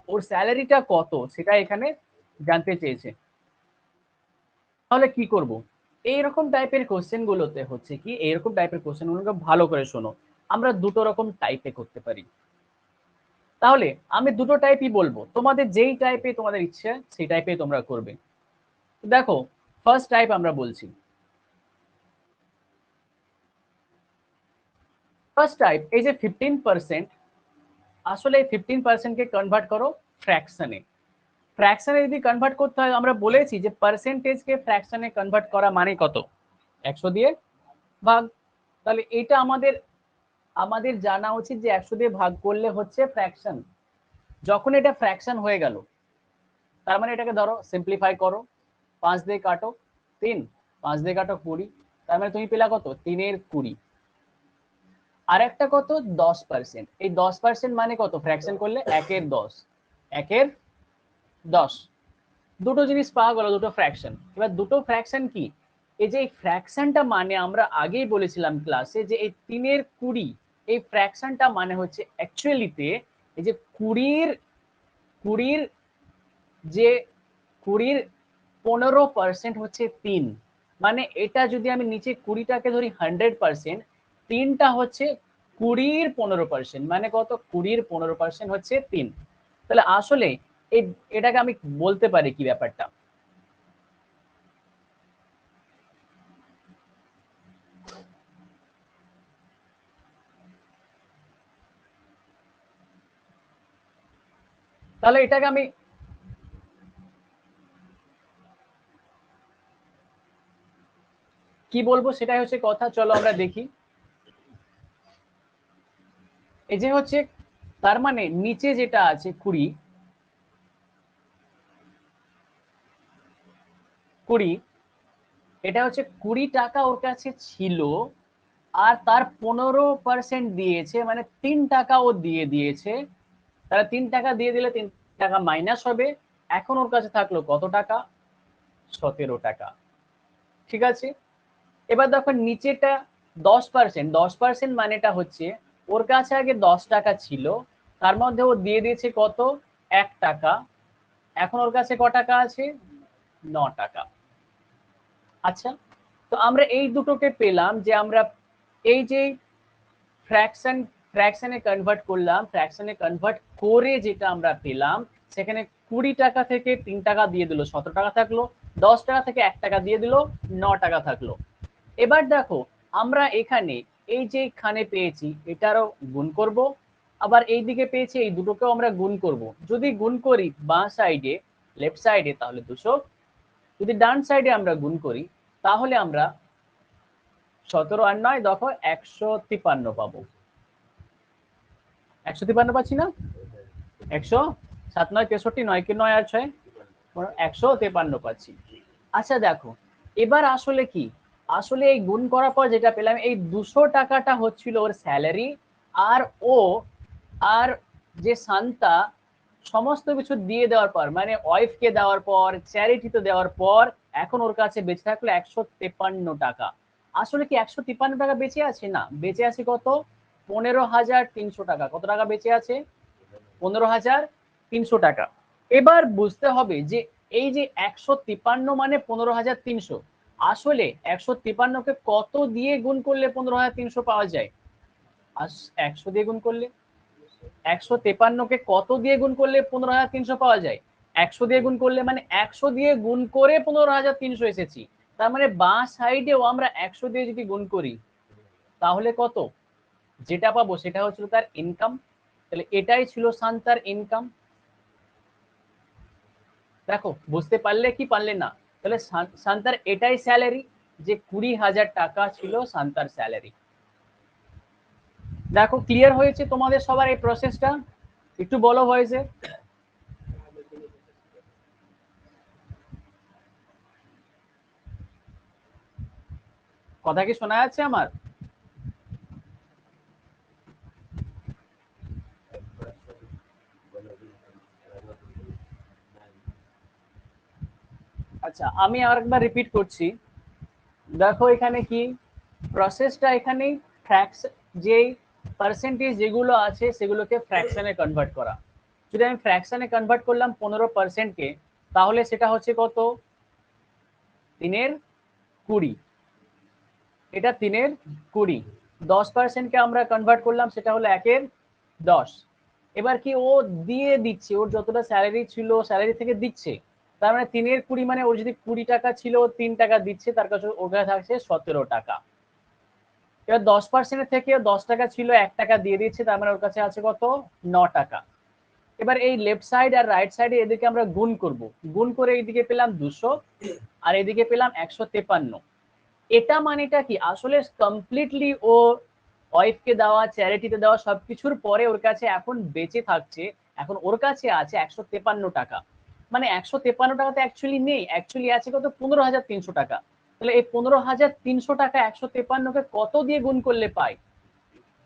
ওর স্যালারিটা কত সেটা এখানে জানতে চেয়েছে। তাহলে কি করব? এইরকম টাইপের কোশ্চেন গুলোতে হচ্ছে কি, এইরকম টাইপের কোশ্চেন গুলোকে ভালো করে শোনো, আমরা দুটো রকম টাইপে করতে পারি। তাহলে আমি দুটো টাইপই বলবো, তোমাদের যেই টাইপে তোমাদের ইচ্ছে সেই টাইপে তোমরা করবে। দেখো ফার্স্ট টাইপ আমরা বলছি। ফার্স্ট টাইপ, এই যে 15%, আসলে 15% কে কনভার্ট করো ফ্র্যাকশনে। ফ্র্যাকশনে যদি কনভার্ট করতে হয়, আমরা বলেছি যে পার্সেন্টেজকে ফ্র্যাকশনে কনভার্ট করা মানে কত? 100 দিয়ে ভাগ। তাহলে এটা আমাদের আমাদের জানা উচিত যে 100 দিয়ে ভাগ করলে হচ্ছে ফ্র্যাকশন। যখন এটা ফ্র্যাকশন হয়ে গেল, তার মানে এটাকে ধরো সিম্পলিফাই করো, 5 দিয়ে কাটো 3, 5 দিয়ে কাটো 20, তার মানে তুমি পেলা কত? 3 এর 20। আর একটা কত? 10%। এই 10% মানে কত ফ্র্যাকশন করলে? 1 এর 10, 1 এর 10। দুটো জিনিস পাওয়া গেল, দুটো ফ্র্যাকশন। এবার দুটো ফ্র্যাকশন কি? এই যে ফ্র্যাকশনটা মানে আমরা আগেই বলেছিলাম ক্লাসে যে এই 3-এর 20, এই ফ্র্যাকশনটা মানে হচ্ছে অ্যাকচুয়ালিতে এই যে 20-র যে 20-র 15% হচ্ছে 3। মানে এটা যদি আমি নিচে 20টাকে ধরি 100%, 3টা হচ্ছে 20-র 15%, মানে কত? 20-র 15% হচ্ছে 3। তাহলে আসলে এটাকে আমি বলতে পারি কি ব্যাপারটা? তাহলে এটাকে আমি কি বলবো সেটাই হচ্ছে কথা। চলো আমরা দেখি। এই যে হচ্ছে, তার মানে নিচে যেটা আছে 20, এটা হচ্ছে 20 টাকা ওর কাছে ছিল, আর তার 15% দিয়েছে, মানে 3 টাকা ও দিয়ে দিয়েছে। তাহলে 3 টাকা দিয়ে দিলে 3 টাকা মাইনাস হবে। এখন ওর কাছে থাকলো কত টাকা? 17 টাকা। ঠিক আছে। এবার দেখো নিচেটা 10%, 10% মানেটা হচ্ছে ওর কাছে আগে 10 টাকা ছিল, তার মধ্যে ও দিয়ে দিয়েছে কত? 1 টাকা। এখন ওর কাছে ক টাকা আছে? 9 টাকা। আচ্ছা, তো আমরা এই দুটোকে পেলাম যে আমরা এই যে ফ্র্যাকশনে কনভার্ট করলাম, ফ্র্যাকশনে কনভার্ট করে যেটা আমরা পেলাম, সেখানে 20 টাকা থেকে 3 টাকা দিয়ে দিল 17 টাকা থাকলো, 10 টাকা থেকে 1 টাকা দিয়ে দিল 9 টাকা থাকলো। এবার দেখো আমরা এখানে এই যে এখানে পেয়েছি এটারও গুণ করব, আবার এই দিকে পেয়েছি এই দুটোকেও আমরা গুণ করব। যদি গুণ করি বাঁ সাইডে, লেফট সাইডে, তাহলে 200। যদি ডান সাইডে আমরা গুণ করি তাহলে আমরা 17 আর 9 দেখো 153 পাবো। 153 পাচ্ছি না? 100, 7 9 63, 9 কে 9 আর 6, 153 পাচ্ছি। আচ্ছা দেখো এবার আসলে কি, আসলে এই গুণ করার পর যেটা পেলাম, এই 200 টাকাটা হচ্ছিল ওর স্যালারি, আর ও আর যে শান্তা সমস্ত কিছু দিয়ে দেওয়ার পর, মানে ওয়াইফকে দেওয়ার পর, চ্যারিটিতে দেওয়ার পর, এখন ওর কাছে বেঁচে থাকলো 153 টাকা। আসলে কি 153 টাকা বেঁচে আছে? না, বেঁচে আছে কত? 15,300 টাকা। কত টাকা বেঁচে আছে? 15,300 টাকা। এবার বুঝতে হবে যে এই যে 153 মানে 15,300, আসলে 153কে কত দিয়ে গুণ করলে 15,300 পাওয়া যায়? 100 দিয়ে গুণ করলে, 153কে কত দিয়ে গুণ করলে 15,300 পাওয়া যায়? 100 দিয়ে গুণ করলে, মানে 100 দিয়ে গুণ করে 15,300 এসেছি। তার মানে বাঁ সাইডেও আমরা 100 দিয়ে যদি গুণ করি তাহলে কত? যেটা পাবো সেটা হচ্ছিল তার ইনকাম, তাহলে এটাই ছিল শান্তার ইনকাম। দেখো বুঝতে পারলে কি পারলে না? তাহলে শান্তার এটাই স্যালারি, যে 20,000 টাকা ছিল শান্তার স্যালারি। দেখো ক্লিয়ার হয়েছে তোমাদের সবার এই প্রসেসটা? একটু বলো ভয়েসে। কথা কি শোনা যাচ্ছে আমার? আচ্ছা আমি আরেকবার রিপিট করছি। দেখো এখানে কি প্রসেসটা, এখানে যে পার্সেন্টেজ যেগুলো আছে সেগুলোকে ফ্র্যাকশনে কনভার্ট করা। যদি আমি ফ্র্যাকশনে কনভার্ট করলাম 15%কে, তাহলে সেটা হচ্ছে কত? 3/20। এটা 3/20। 10%কে আমরা কনভার্ট করলাম, সেটা হলো 1/10। এবার কি ও দিয়ে দিচ্ছে, ওর যতটা স্যালারি ছিল স্যালারি থেকে দিচ্ছে, তার মানে 3/20 মানে ওর যদি 20 টাকা ছিল 3 টাকা দিচ্ছে, তার কাছে ওর কাছে থাকছে 17 টাকা। এবার 10% থেকে 10 টাকা ছিল 1 টাকা দিয়ে দিচ্ছে, তার মানে ওর কাছে আছে কত? 9 টাকা। এবার এই লেফট সাইড আর রাইট সাইডে এদিকে আমরা গুণ করব, গুণ করে এইদিকে পেলাম 200 আর এদিকে পেলাম 153। এটা মানেটা কি? আসলে কমপ্লিটলি ও ওয়াইফকে দেওয়া, চ্যারিটিতে দেওয়া সবকিছুর পরে ওর কাছে এখন বেঁচে থাকছে, এখন ওর কাছে আছে 153 টাকা। মানে 153 টাকা তো অ্যাকচুয়ালি নেই, অ্যাকচুয়ালি আছে কত? 15,300 টাকা। তাহলে এই 15,300 টাকা 153কে কত দিয়ে গুণ করলে পাই?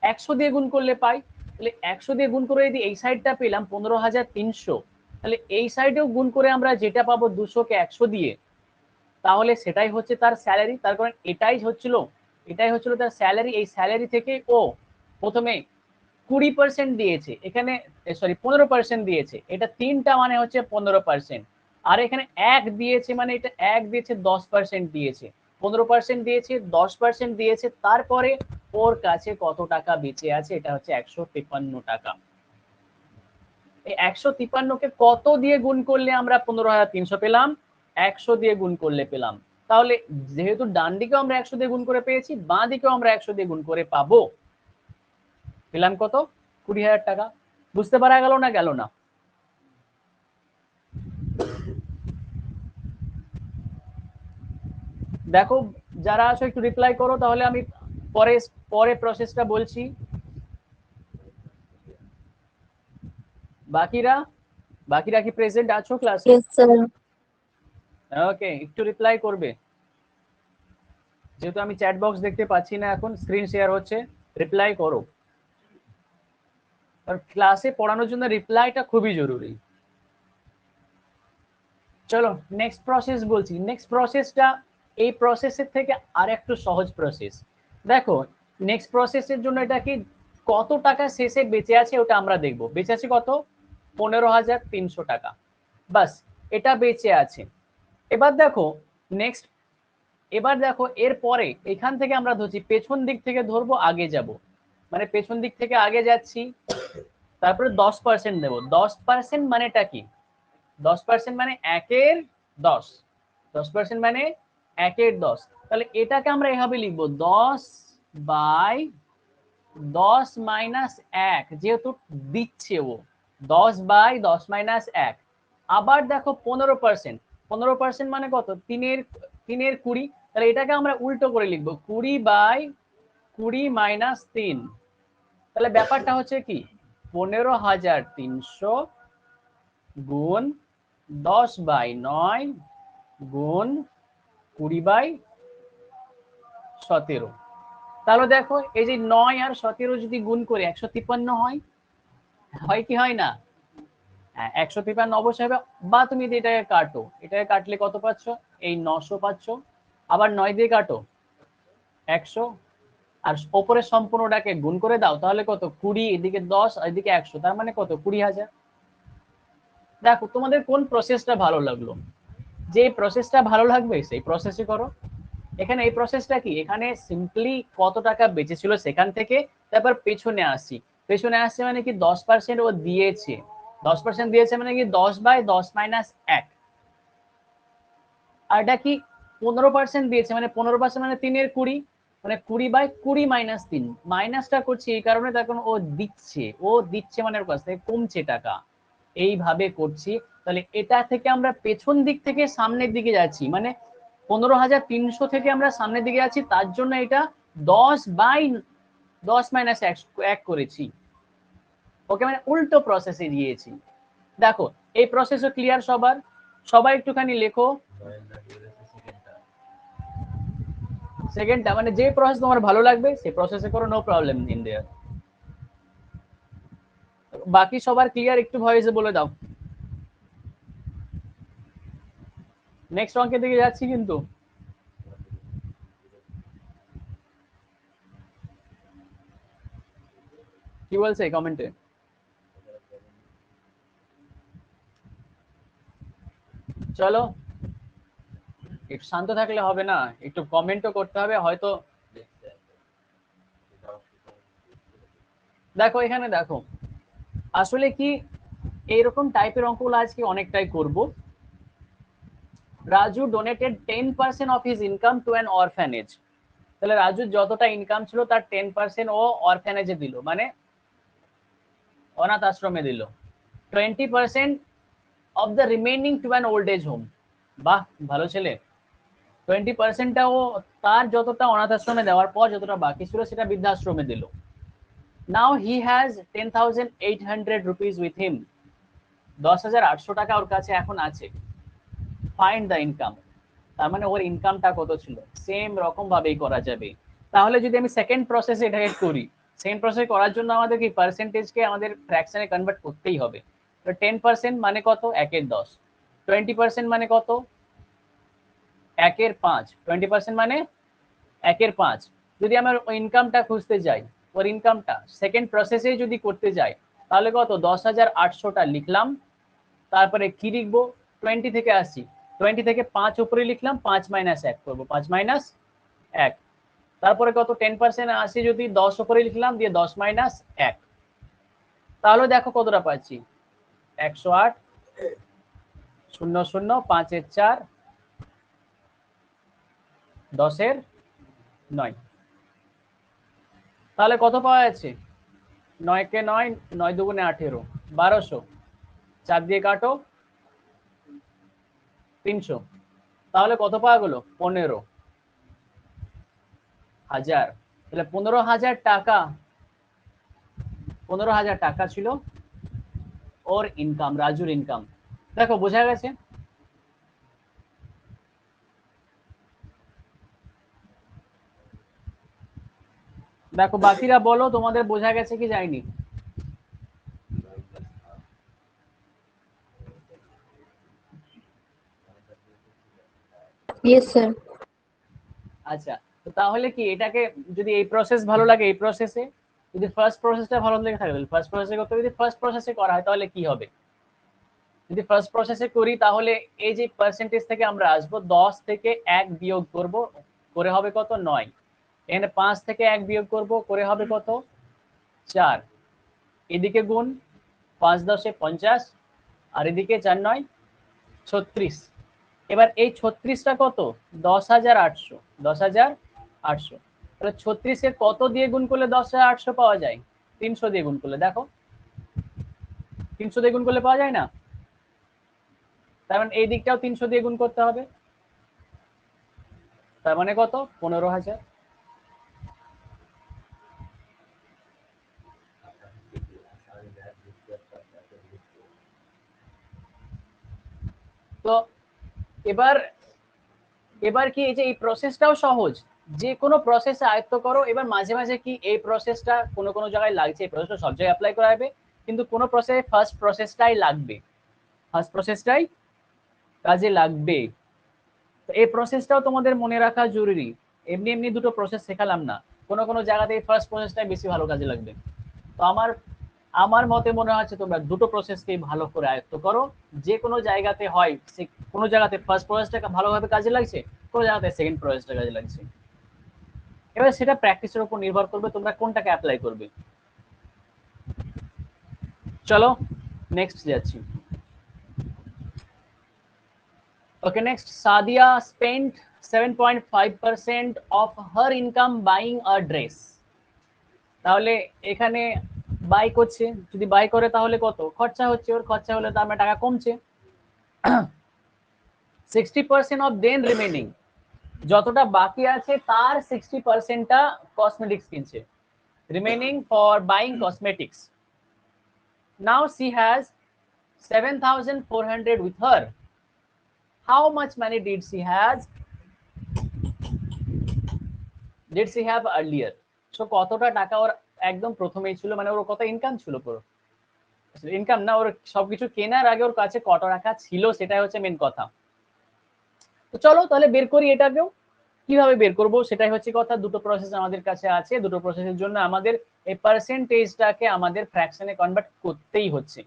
100 দিয়ে গুণ করলে পাই। তাহলে 100 দিয়ে গুণ করে যদি এই সাইডটা পেলাম 15,300, তাহলে এই সাইডেও গুণ করে আমরা যেটা পাবো 200কে 100 দিয়ে, তাহলে সেটাই হচ্ছে তার স্যালারি। তার কারণ এটাই হচ্ছিল তার স্যালারি। এই স্যালারি থেকে ও প্রথমে 20% দিয়েছে, এখানে সরি 15% দিয়েছে, এটা তিনটা মানে হচ্ছে 15%। আর এখানে 1 দিয়েছে, মানে এটা 1 দিয়েছে 10% দিয়েছে, 15% দিয়েছে 10% দিয়েছে, তারপরে ওর কাছে কত টাকা বেঁচে আছে? এটা হচ্ছে 153 টাকা। এই 153কে কত দিয়ে গুণ করলে আমরা 15,300 পেলাম? 100 দিয়ে গুণ করলে পেলাম। তাহলে যেহেতু ডান দিকেও আমরা 100 দিয়ে গুণ করে পেয়েছি, বাঁ দিকেও আমরা 100 দিয়ে গুণ করে পাবো। পেলাম কত? 20,000 টাকা। বুঝতে পারা গেল না? গেল না? দেখো যারা আছো একটু রিপ্লাই করো, তাহলে আমি পরে পরে প্রসেসটা বলছি। বাকিরা বাকিরা কি প্রেজেন্ট আছো ক্লাসে? Yes sir. ওকে, একটু রিপ্লাই করবে, যেহেতু আমি চ্যাট বক্স দেখতে পাচ্ছি না, এখন স্ক্রিন শেয়ার হচ্ছে, রিপ্লাই করো। কারণ ক্লাসে পড়ানোর জন্য রিপ্লাইটা খুবই জরুরি। চলো নেক্সট প্রসেস বলছি। নেক্সট প্রসেসটা এই প্রসেসের থেকে আর একটু সহজ প্রসেস। দেখো নেক্সট প্রসেসের জন্য এটা কি, কত টাকা শেষে বেঁচে আছে ওটা আমরা দেখব। বেঁচে আছে কত? 15,300 টাকা। বাস, এটা বেঁচে আছে। এবার দেখো নেক্সট, এবার দেখো এরপরে এখান থেকে আমরা ধরছি পেছন দিক থেকে ধরবো, আগে যাব, মানে পেছন দিক থেকে আগে যাচ্ছি, তারপরে 10% দেবো। 10% মানেটা কি? 10% মানে 1/10। 10% মানে 1/10। তাহলে এটাকে আমরা এভাবে লিখবো 10/10 মাইনাস 1, যেহেতু দিচ্ছে ও 10/10 - 1। আবার দেখো 15%। 15% মানে কত? 3/20। তাহলে এটাকে আমরা উল্টো করে লিখবো 20/20 মাইনাস 3। তাহলে ব্যাপারটা হচ্ছে কি, 15,300 গুণ 10/9 গুণ 20/17। তাহলে দেখো এই যে 9 আর 17 যদি গুণ করে 153 হয়, হয় কি হয় না? হ্যাঁ 153 অবশ্যই হবে। বা তুমি যদি এটাকে কাটো, এটাকে কাটলে কত পাচ্ছ? এই 900 পাচ্ছ। আবার 9 দিয়ে কাটো 100, আর ওপরে সম্পূর্ণটাকে গুণ করে দাও, তাহলে কত? 20, এদিকে 10 এদিকে 100, তার মানে কত? 20,000। দেখো তোমাদের কোন প্রসেসটা ভালো লাগলো? যে প্রসেসটা ভালো লাগবে সেই প্রসেসে করো। এখানে এই প্রসেসটা কি, এখানে সিম্পলি কত টাকা বেঁচেছিল সেখান থেকে তারপর পেছনে আসছি। পেছনে আসছে মানে কি 10% ও দিয়েছে, 10% দিয়েছে মানে কি 10/10 মাইনাস 1। আর এটা কি 15% দিয়েছে, মানে 15% মানে 3/20। মানে 20/20 মাইনাস 3, মাইনাসটা করছি এই কারণে তখন ও দিচ্ছে মানে ওর কাছ থেকে কমছে টাকা, এইভাবে করছি। তাহলে এটা থেকে আমরা পেছন দিক থেকে সামনের দিকে যাচ্ছি, মানে 15,300 থেকে আমরা সামনের দিকে যাচ্ছি, তার জন্য এটা 10/10 মাইনাস 1 করেছি। ওকে, মানে উল্টো প্রসেসে গিয়েছি। দেখো এই প্রসেসও ক্লিয়ার সবার? সবাই একটুখানি লেখো সেকেন্ডটা, মানে যে প্রসেস তোমার ভালো লাগবে সেই প্রসেসে করো, নো প্রবলেম ইন দেয়ার। বাকি সবার ক্লিয়ার? একটু ভয়েসে বলে দাও। নেক্সট অঙ্কের দিকে যাচ্ছি কিন্তু। কি বলছে কমেন্টে? চলো, একটু শান্ত থাকলে হবে না, একটু কমেন্টও করতে হবে হয়তো। দেখো এখানে দেখো, আসলে কি এইরকম টাইপের অঙ্কগুলো আজকে অনেকটাই করব। Raju donated 10% of his income to an orphanage. তাহলে রাজুর যতটা ইনকাম ছিল তার 10% ও অরফ্যানেজে দিল, মানে অনাথ আশ্রমে দিল। 20% of the remaining to an old age home. বাহ, ভালো ছেলে। 20%টা ও তার যতটা অনাথ আশ্রমে দেওয়ার পর যতটা বাকি ছিল সেটা বৃদ্ধাশ্রমে দিল। Now he has 10,800 rupees with him. 10,800 টাকা ওর কাছে এখন আছে। Find the income. তার মানে ওর ইনকামটা কত ছিল? সেম রকম ভাবেই করা যাবে। তাহলে যদি আমি সেকেন্ড প্রসেসে এটাকে করি, সেকেন্ড প্রসেস করার জন্য আমাদের কি পার্সেন্টেজকে আমাদের ফ্র্যাকশনে কনভার্ট করতেই হবে। তো 10% মানে কত? 1/10। 20% মানে কত? 1/5। 20% মানে 1/5। যদি আমার ইনকামটা খুঁজতে যাই, ওর ইনকামটা সেকেন্ড প্রসেসে যদি করতে যাই, তাহলে কত? 10,800টা লিখলাম, তারপরে কি লিখবো? 20 থেকে আসি, 20 থেকে 5 উপরে লিখলাম, 5 মাইনাস 1 করবো, 5 মাইনাস 1। তারপরে কত? 10% আসি যদি 10 উপরে লিখলাম, দিয়ে 10 মাইনাস 1। তাহলে দেখো কতটা পাচ্ছি, 108, 0 0, 5 এর 4, 10 এর 9। তাহলে কত পাওয়া যাচ্ছে? 9 কে 9, 9 দুগুণে 18, 1200। 4 দিয়ে কাটো, 300। তাহলে কত পাওয়া গেল? 15,000। তাহলে 15,000 টাকা, 15,000 টাকা ছিল ওর ইনকাম, রাজুর ইনকাম। দেখো বোঝা গেছে? দেখো বাকিরা বলো তোমাদের বোঝা গেছে কি যায়নি? Yes sir. আচ্ছা, তো তাহলে কি এটাকে যদি এই প্রসেস ভালো লাগে এই প্রসেসে, যদি ফার্স্ট প্রসেসটা ভালো লেগে থাকে তাহলে ফার্স্ট প্রসেসে করতে হবে। যদি ফার্স্ট প্রসেসে করা হয় তাহলে কি হবে? যদি ফার্স্ট প্রসেসে করি তাহলে এই যে পার্সেন্টেজ থেকে আমরা আসবো, 10 থেকে 1 বিয়োগ করব, করে হবে কত? 9। এখানে 5 থেকে 1 বিয়োগ করব, করে হবে কত? 4। এদিকে গুণ, 5 10 50, আর এদিকে 4 9 36। এবার এই 36টা কত? 10,800। 10,800। তাহলে 36 কত দিয়ে গুণ করলে 10,800 পাওয়া যায়? 300 দিয়ে গুণ করলে। দেখো 300 দিয়ে গুণ করলে পাওয়া যায় না? তার মানে এই দিকটাও 300 দিয়ে গুণ করতে হবে। তার মানে কত? 15,000। তো এবার এবার কি এই যে এই প্রসেসটাও সহজ, যে কোনো প্রসেসে আয়ত্ত করো। এবার মাঝে মাঝে কি এই প্রসেসটা কোনো কোনো জায়গায় লাগছে, এই প্রসেসটা সব জায়গায় অ্যাপ্লাই করা যাবে, কিন্তু কোনো প্রসেসে ফার্স্ট প্রসেসটাই লাগবে, ফার্স্ট প্রসেসটাই কাজে লাগবে। তো এই প্রসেসটাও তোমাদের মনে রাখা জরুরি। এমনি এমনি দুটো প্রসেস শেখালাম না, কোনো কোনো জায়গাতে এই ফার্স্ট প্রসেসটাই বেশি ভালো কাজে লাগবে। তো আমার আমার মতে মনে হচ্ছে তোমরা দুটো প্রসেসকেই ভালো করে আয়ত্ত করো। যে কোনো জায়গাতে হয়, কোনো জায়গাতে ফার্স্ট প্রসেসটা ভালোভাবে কাজে লাগছে, কোনো জায়গাতে সেকেন্ড প্রসেসটা কাজে লাগছে। এবার সেটা প্র্যাকটিসের উপর নির্ভর করবে তোমরা কোনটাকে অ্যাপ্লাই করবে। চলো নেক্সট যাচ্ছি। ওকে, next, Sadia spent 7.5% of her income buying a dress, তাহলে এখানে বাই করছে, যদি বাই করে তাহলে কত খরচা হচ্ছে, ওর খরচা হলে তার মানে টাকা কমছে। 60% অফ দেন রিমেনিং, যতটা বাকি আছে তার 60%টা কসমেটিক্স কিনছে, remaining for buying cosmetics. Now she has 7,400 with her. How much money did she have earlier? So কতটা টাকা ওর একদম প্রথমেই ছিল, মানে ওর কত ইনকাম ছিল, পুরো ইনকাম না, ওর সবকিছু কেনার আগে ওর কাছে কত টাকা ছিল সেটাই হচ্ছে মেন কথা। তো চলো তাহলে বের করি এটাকেও। কিভাবে বের করব সেটাই হচ্ছে কথা। দুটো প্রসেস আমাদের কাছে আছে, দুটো প্রসেসের জন্য আমাদের এই পার্সেন্টেজটাকে আমাদের ফ্র্যাকশনে কনভার্ট করতেই হচ্ছে।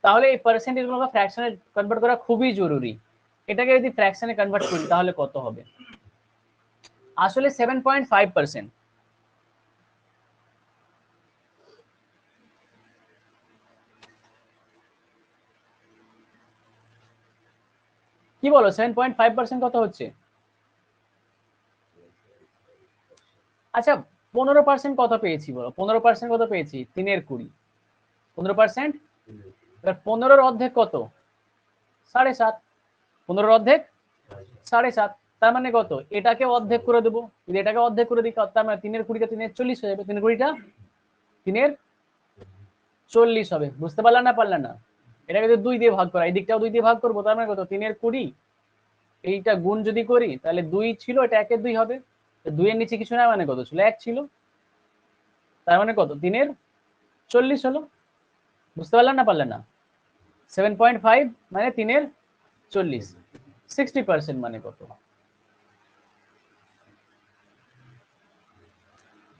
তাহলে এই পার্সেন্টেজগুলোকে ফ্র্যাকশনে কনভার্ট করা খুবই জরুরি। এটাকে যদি ফ্র্যাকশনে কনভার্ট করি তাহলে কত হবে? আসলে 7.5%। কি বলো 7.5% কত হচ্ছে? আচ্ছা 15% কত পেয়েছি বলো? 15% কত পেয়েছি? 3/20। 15%, এবার 15-র অর্ধেক কত? 7.5। 15-র অর্ধেক 7.5, তার মানে কত? এটাকে অর্ধেক করে দেবো, যদি এটাকে অর্ধেক করে দিই তার মানে 3/20টা 3/40 হয়ে যাবে, 3/20টা 3/40 হবে। বুঝতে পারলাম না পারলাম না? এটাকে যদি 2 দিয়ে ভাগ করা, এই দিকটাও 2 দিয়ে ভাগ করবো, তার মানে কত? 3/20। এইটা গুণ যদি করি তাহলে 2 ছিল, এটা 1/2 হবে, 2-এর নিচে কিছু না মানে কত ছিল? 1 ছিল, তার মানে কত? 3/40 হলো। বুঝতে পারলাম না পারলেন না? 7.5 মানে 3/40। 60% মানে কত?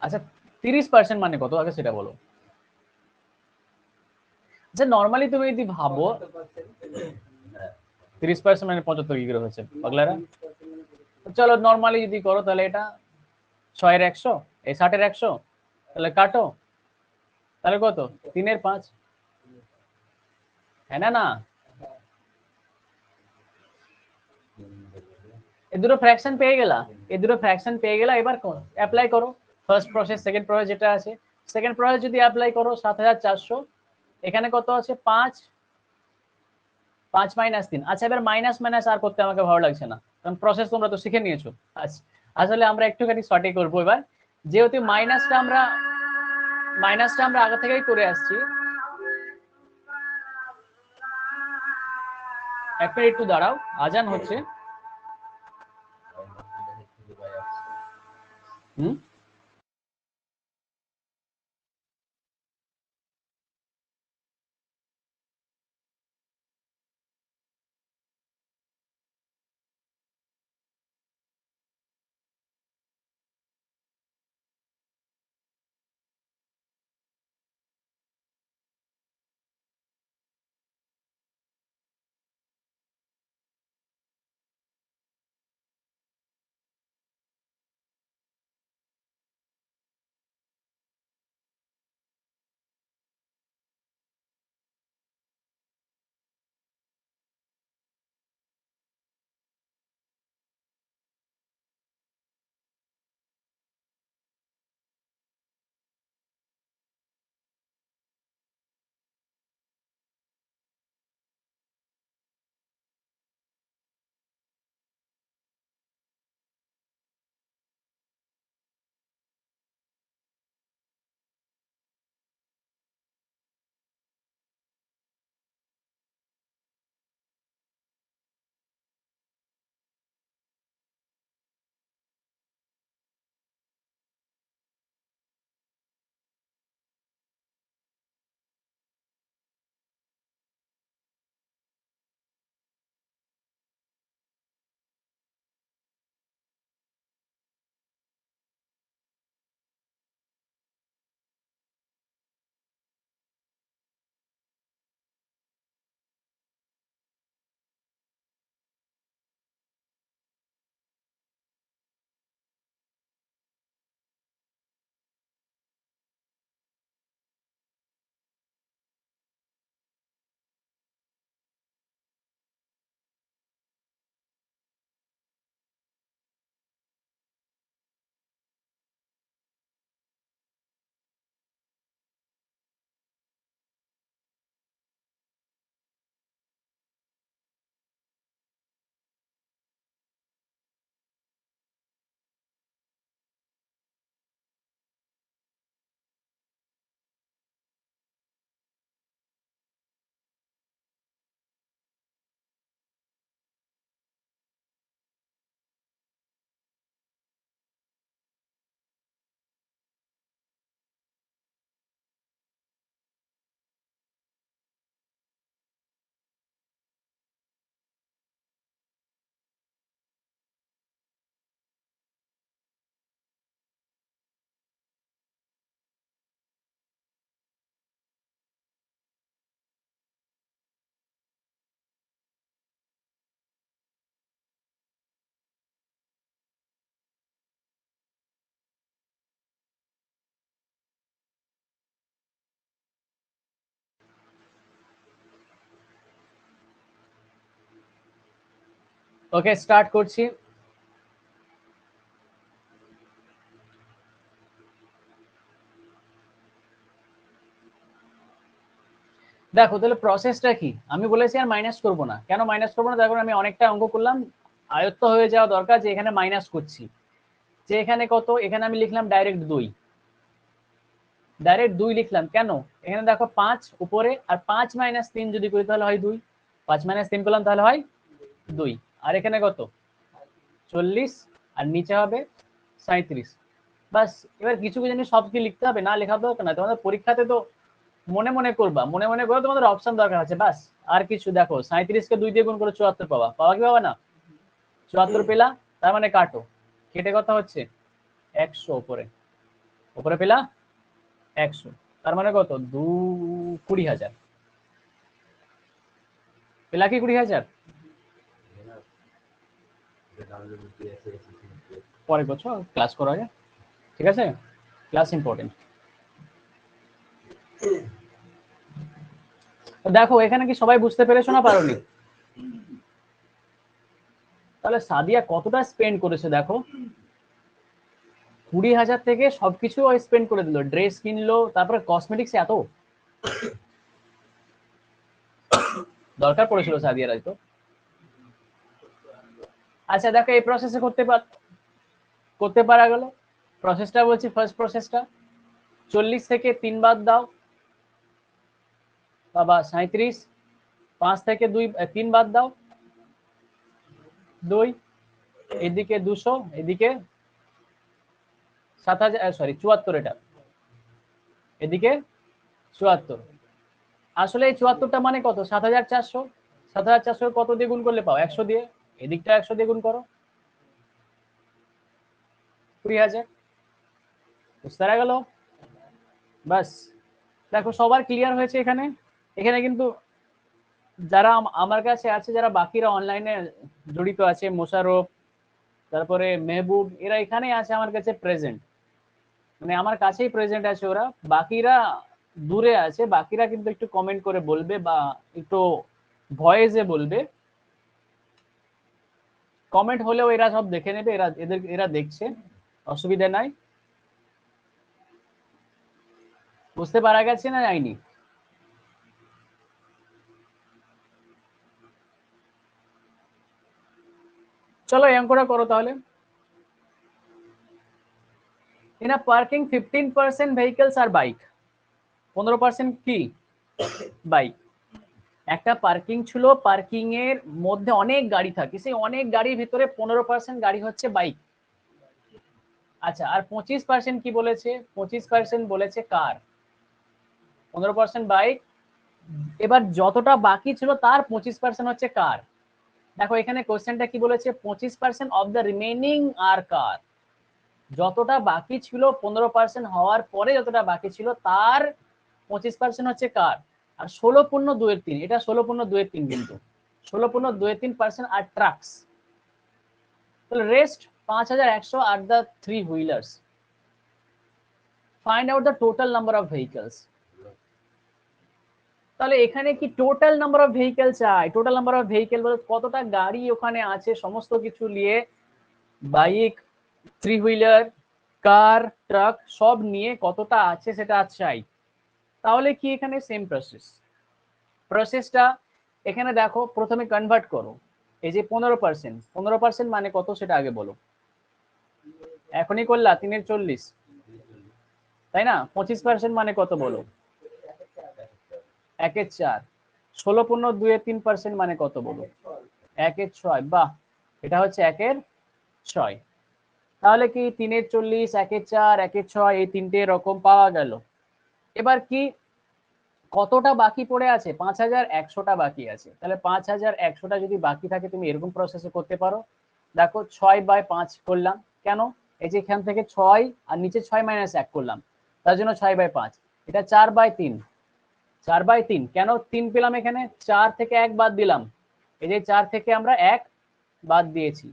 আচ্ছা 30% মানে কত আগে সেটা বলো। আচ্ছা নর্মালি তুমি যদি ভাবো 30% মানে 75 কি করে হচ্ছে পাগলারা? চলো নর্মালি যদি করো তাহলে এটা 6-এর 100, এই 60-এর 100, তাহলে কাটো, তাহলে কত? 3/5। হ্যাঁ না? না এই দুটো ফ্র্যাকশন পেয়ে গেলা, এই দুটো ফ্র্যাকশন পেয়ে গেলা। এবার অ্যাপ্লাই করো ফার্স্ট প্রসেস, সেকেন্ড প্রসেস যেটা আছে, সেকেন্ড প্রসেস যদি অ্যাপ্লাই করো 7,400, এখানে কত আছে? 5 -3। আচ্ছা এবার মাইনাস মাইনাস আর করতে আমাকে ভালো লাগছে না, কারণ প্রসেস তোমরা তো শিখে নিয়েছো। আচ্ছা আসলে আমরা একটুখানি সঠিক করবো এবার, যেহেতু মাইনাসটা আমরা আগে থেকেই করে আসছি। এক মিনিট একটু দাঁড়াও, আজান হচ্ছে। হুম ওকে, স্টার্ট করছি। দেখো তাহলে প্রসেসটা কি, আমি বলেছি আর মাইনাস করবো না। কেন মাইনাস করবো না? দেখো আমি অনেকটা অঙ্ক করলাম, আয়ত্ত হয়ে যাওয়া দরকার যে এখানে মাইনাস করছি। যে এখানে কত, এখানে আমি লিখলাম ডাইরেক্ট 2, ডাইরেক্ট 2 লিখলাম। কেন? এখানে দেখো 5 উপরে, আর 5 - 3 যদি করি তাহলে হয় 2, 5 - 3 করলাম তাহলে হয় 2। আর এখানে কত 40, আর নিচে হবে 37। বাস, এবার কিছু কিছু জিনিস সব কি লিখতে হবে, না লেখা দরকার না। তোমাদের পরীক্ষাতে তো মনে মনে করবা, মনে মনে করে তোমাদের অপশন দরকার আছে বাস। আর কিছু দেখো 37 কে 2 দিয়ে গুণ করে 74 পাবা, পাওয়া কি পাবা না? 74 পেলা, তার মানে কাটো, কেটে কথা হচ্ছে 100 উপরে, উপরে পেলা 100, তার মানে কত 20,000 পেলা কি 20,000? পরে করছো, ক্লাস করো আগে, ঠিক আছে? Class important. দেখো এখানে কি সবাই বুঝতে পেরেছো না পারোনি? তাহলে সাদিয়া কতটা স্পেন্ড করেছে দেখো, 20,000 থেকে সবকিছু স্পেন্ড করে দিল, ড্রেস কিনলো, তারপরে কসমেটিক্স এত দরকার পড়েছিল সাদিয়ার হয়তো। আচ্ছা দেখো এই প্রসেসে করতে পারা গেল। প্রসেসটা বলছি, ফার্স্ট প্রসেসটা 40 থেকে 3 বাদ দাও বাবা 37, 5 থেকে 3 বাদ দাও 2, এদিকে 200, এদিকে 7,000, সরি 74, এটা এদিকে 74। আসলে এই 74টা মানে কত, 7,400। 7,400 কত দিয়ে গুণ করলে পাও? 100 দিয়ে। এদিকটা 100 দিয়ে গুণ করো, 20,000। বুঝতে গেল? বাস, দেখো সবার ক্লিয়ার হয়েছে এখানে। এখানে কিন্তু যারা আমার কাছে আছে, যারা বাকিরা অনলাইনে জড়িত আছে, মোশারফ, তারপরে মেহবুব, এরা এখানেই আছে আমার কাছে প্রেজেন্ট, মানে আমার কাছেই প্রেজেন্ট আছে ওরা। বাকিরা দূরে আছে, বাকিরা কিন্তু একটু কমেন্ট করে বলবে বা একটু ভয়েসে বলবে। কমেন্ট হলেও এরা সব দেখে নেবে, এরা দেখছে, অসুবিধা নাই। বুঝতে পারা গেছে না যায়নি? চলো এই অঙ্কটা করো তাহলে। In a parking 15% vehicles are bike, 15% কি বাইক। একটা পার্কিং ছিল, পার্কিং এর মধ্যে অনেক গাড়ি থাকে, সেই অনেক গাড়ির ভিতরে 15% গাড়ি হচ্ছে বাইক। আচ্ছা, আর 25% কি বলেছে? 25% বলেছে কার, 15% বাইক। এবার যতটা বাকি ছিল তার 25% হচ্ছে কার। দেখো এখানে কোশ্চেনটা কি বলেছে, 25% অফ দ্য রিমেইনিং আর কার। যতটা বাকি ছিল 15% হওয়ার পরে যতটা বাকি ছিল তার 25% হচ্ছে কার। আর 16.2-3, এটা 16.2-3, কিন্তু 16.2-3% আর ট্রাকস। তাহলে rest 5,100 are the 3 wheelers. Find out the total number of vehicles. তাহলে এখানে কি টোটাল নাম্বার অফ ভেহিকল চাই? টোটাল নাম্বার অফ ভেহিকল বলতে কতটা গাড়ি ওখানে আছে সমস্ত কিছু নিয়ে, বাইক, 3 হুইলার, কার, ট্রাক সব নিয়ে কতটা আছে সেটা চাই। তাহলে কি এখানে সেম প্রসেসটা এখানে দেখো, প্রথমে কনভার্ট করো। এই যে 15% মানে কত সেটা আগে বলো। এখনই করলা 3/40, তাই না? 25% মানে কত বলো? 1/4। 16.2-3% মানে কত বলো? 1/6। বাহ, এটা হচ্ছে 1/6। তাহলে কি 3/40, 1/4, 1/6 এই তিনটে রকম পাওয়া গেল। এবার কি কতটা বাকি পড়ে আছে? 5,100টা বাকি আছে। তাহলে 5,100টা যদি বাকি থাকে তুমি এরকম প্রসেসে করতে পারো। দেখো 6/5 করলাম, কেন? এই যে এখান থেকে 6 আর নিচে 6 - 1 করলাম, তার জন্য 6/5। এটা 4/3, 4/3। কেন 3 পেলাম? এখানে 4 থেকে 1 বাদ দিলাম, এই যে 4 থেকে আমরা 1 বাদ দিয়েছি।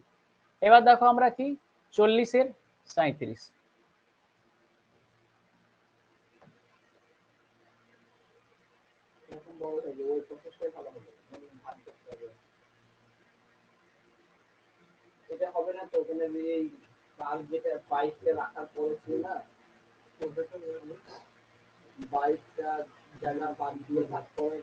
এবার দেখো আমরা কি 40-এর 37। এটা হবে না তো ওখানে এই কার যেটা বাইকটা রাখার পরে ছিল না বাইকটা জায়গা বাদ দিয়ে তারপরে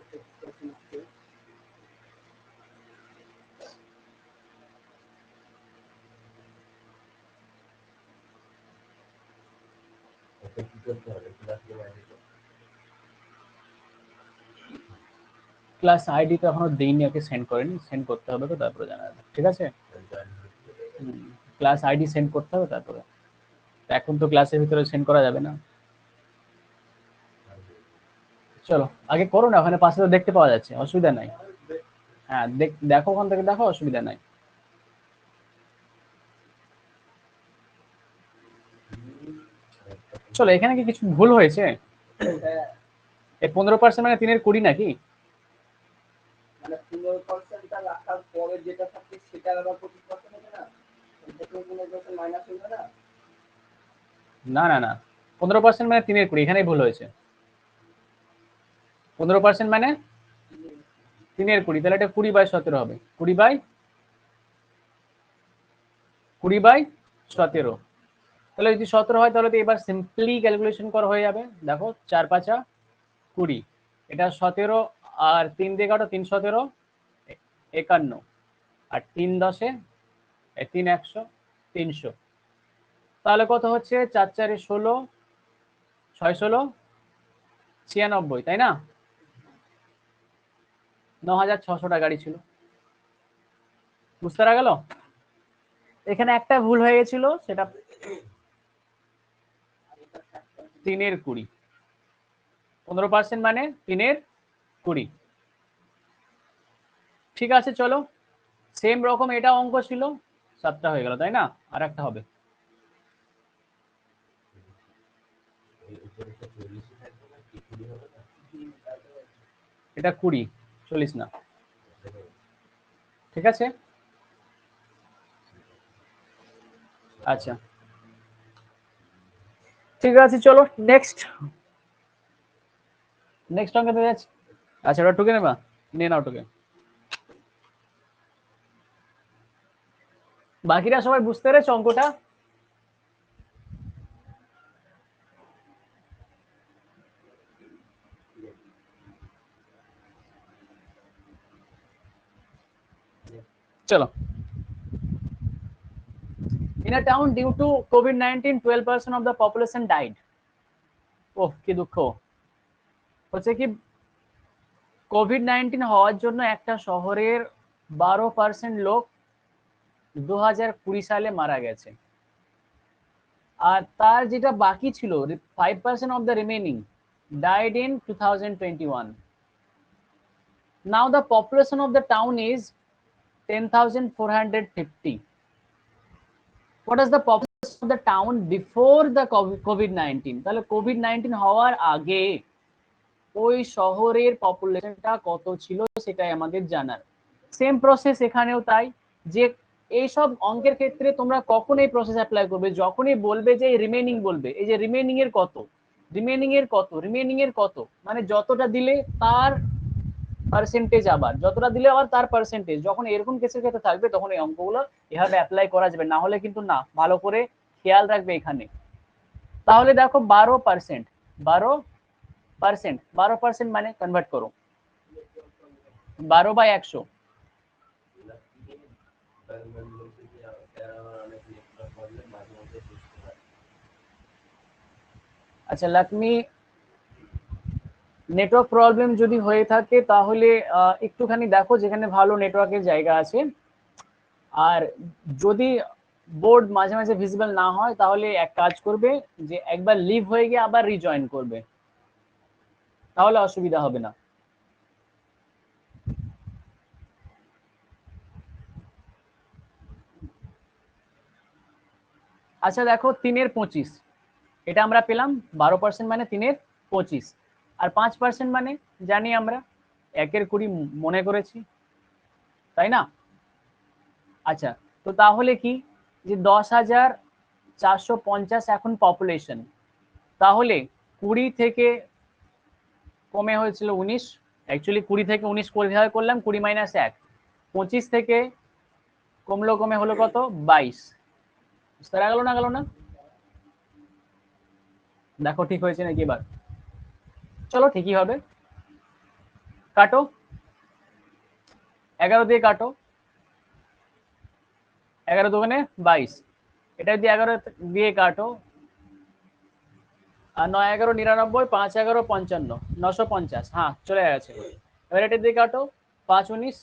ক্লাস আইডি তো এখনো দেইনি, ওকে সেন্ড করেনি, সেন্ড করতে হবে তো তারপরে জানা যাবে, ঠিক আছে? ক্লাস আইডি সেন্ড করতে হবে তারপরে, এখন তো ক্লাসের ভিতরে সেন্ড করা যাবে না। চলো আগে করো না, ওখানে পাশে তো দেখতে পাওয়া যাচ্ছে, অসুবিধা নাই। হ্যাঁ দেখো ওখান থেকে দেখো, অসুবিধা নাই। চলো এখানে কি কিছু ভুল হয়েছে? এই 15% মানে 3/20 নাকি? মানে 15%টা রাখার পরে যেটা থাকে সেটা আবার 25% হবে না? এটা তো 15% মাইনাস হয়ে যাবে না? না না না, 15% মানে 3/20, এখানেই ভুল হয়েছে। 15% মানে 3/20, তাহলে এটা 20/17 হবে। 20/17, তাহলে যদি 17 হয় তাহলে তো এবার সিম্পলি ক্যালকুলেশন করা হয়ে যাবে। দেখো 4 5 20, এটা 17 আর 3 দিয়ে কাটো, 3 17 51, আর 3 10 3 100 300, তাহলে কত হচ্ছে? 4 4 16, 6 16 96, তাই না? 9600 গাড়ি ছিল, বুঝতে পারা গেল? এখানে একটা ভুল হয়ে গেছিল, সেটা 3/20, 15% মানে 3/20। ঠিক আছে চলো, সেম রকম এটা অঙ্ক ছিল, 7টা হয়ে গেল তাই না? আর একটা হবে, এটা 20, 40 না, ঠিক আছে? আচ্ছা ঠিক আছে, চলো নেক্সট অঙ্কে যাচ্ছি। আচ্ছা ওটা টুকে নেবা, নিয়ে নাও টুকে। বাকিরা সবাই বুঝতে পেরেছো অঙ্কটা? চলো। In a town due to COVID-19, 12% of the population died. ওহ কি দুঃখ হচ্ছে কি, কোভিড-19 হওয়ার জন্য একটা শহরের 12% লোক 2020 সালে মারা গেছে, আর তার যেটা বাকি ছিল 5% of the remaining died in 2021. Now the population of the town is 10,450. What is the population of the town before the COVID-19? তাহলে COVID-19 হওয়ার আগে ওই শহরের পপুলেশনটা কত ছিল সেটাই আমাদের জানার। সেম প্রসেস এখানেও তাই, যে এইসব অঙ্কের ক্ষেত্রে তোমরা কখন এই প্রসেস অ্যাপ্লাই করবে? যখনই বলবে যে রিমেনিং, বলবে এই যে রিমেনিং এর কত, রিমেনিং এর কত, রিমেনিং এর কত, মানে যতটা দিলে তার পার্সেন্টেজ, আবার যতটা দিলে আবার তার পার্সেন্টেজ, যখন এরকম কেসের ক্ষেত্রে থাকবে তখন এই অঙ্কগুলো এভাবে অ্যাপ্লাই করা যাবে, না হলে কিন্তু না। ভালো করে খেয়াল রাখবে এখানে। তাহলে দেখো 12%, 12% মানে কনভার্ট করো 12/100, আচ্ছা লাকমি নেটওয়ার্ক প্রবলেম যদি হয়ে থাকে তাহলে একটুখানি দেখো যেখানে ভালো নেটওয়ার্কের জায়গা আছে, আর যদি বোর্ড মাঝে মাঝে ভিজিবল না হয় তাহলে এক কাজ করবে যে একবার লিভ হয়ে গিয়ে আবার রিজয়েন করবে, তাহলে অসুবিধা হবে না। আচ্ছা দেখো 3/25, এটা আমরা পেলাম 12% মানে 3/25, আর 5% মানে জানি আমরা 1/20 মনে করেছি, তাই না? আচ্ছা তো তাহলে কি, যে 10,450 এখন পপুলেশন, তাহলে 20 থেকে কমে হয়েছিল 19, অ্যাকচুয়ালি 20 থেকে 19 করলাম, 20 - 1, 25 থেকে কমলো, কমে হলো কত 22। তারা গেল না, গেল না? দেখো ঠিক হয়েছে নাকি এবার? চলো ঠিকই হবে। কাটো, 11 দিয়ে কাটো, 11 দুগুণে 22। এটা যদি 11 দিয়ে কাটো, আর 9 11 99, 5 11 55, 950। হ্যাঁ চলে গেছে। এবার এটা দিয়ে কাটো, 5 19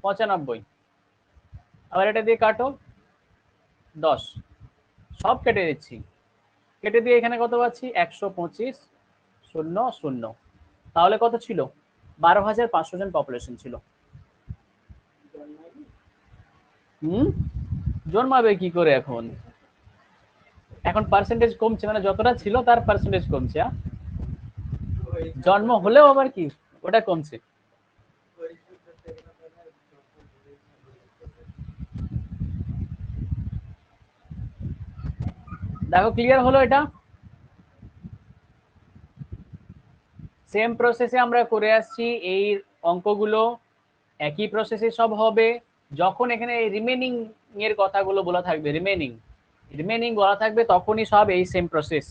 95। আবার এটা দিয়ে কাটো 10, সব কেটে দিচ্ছি। কেটে দিয়ে এখানে কত পাচ্ছি 125 0 0। তাহলে কত ছিল? 12,500 জন পপুলেশন ছিল। জন্মাবে কি করে এখন? এখন পার্সেন্টেজ কমছে, মানে যতটা ছিল তার পার্সেন্টেজ কমছে। জন্ম হলেও আবার কি ওটা কমছে। দেখো ক্লিয়ার হলো এটা? সেম প্রসেসে আমরা করে আসছি, এই অঙ্কগুলো একই প্রসেসে সব হবে। যখন এখানে রিমেনিং এর কথাগুলো বলা থাকবে, রিমেনিং বলা থাকবে, তখনই সব এই সেম প্রসেস।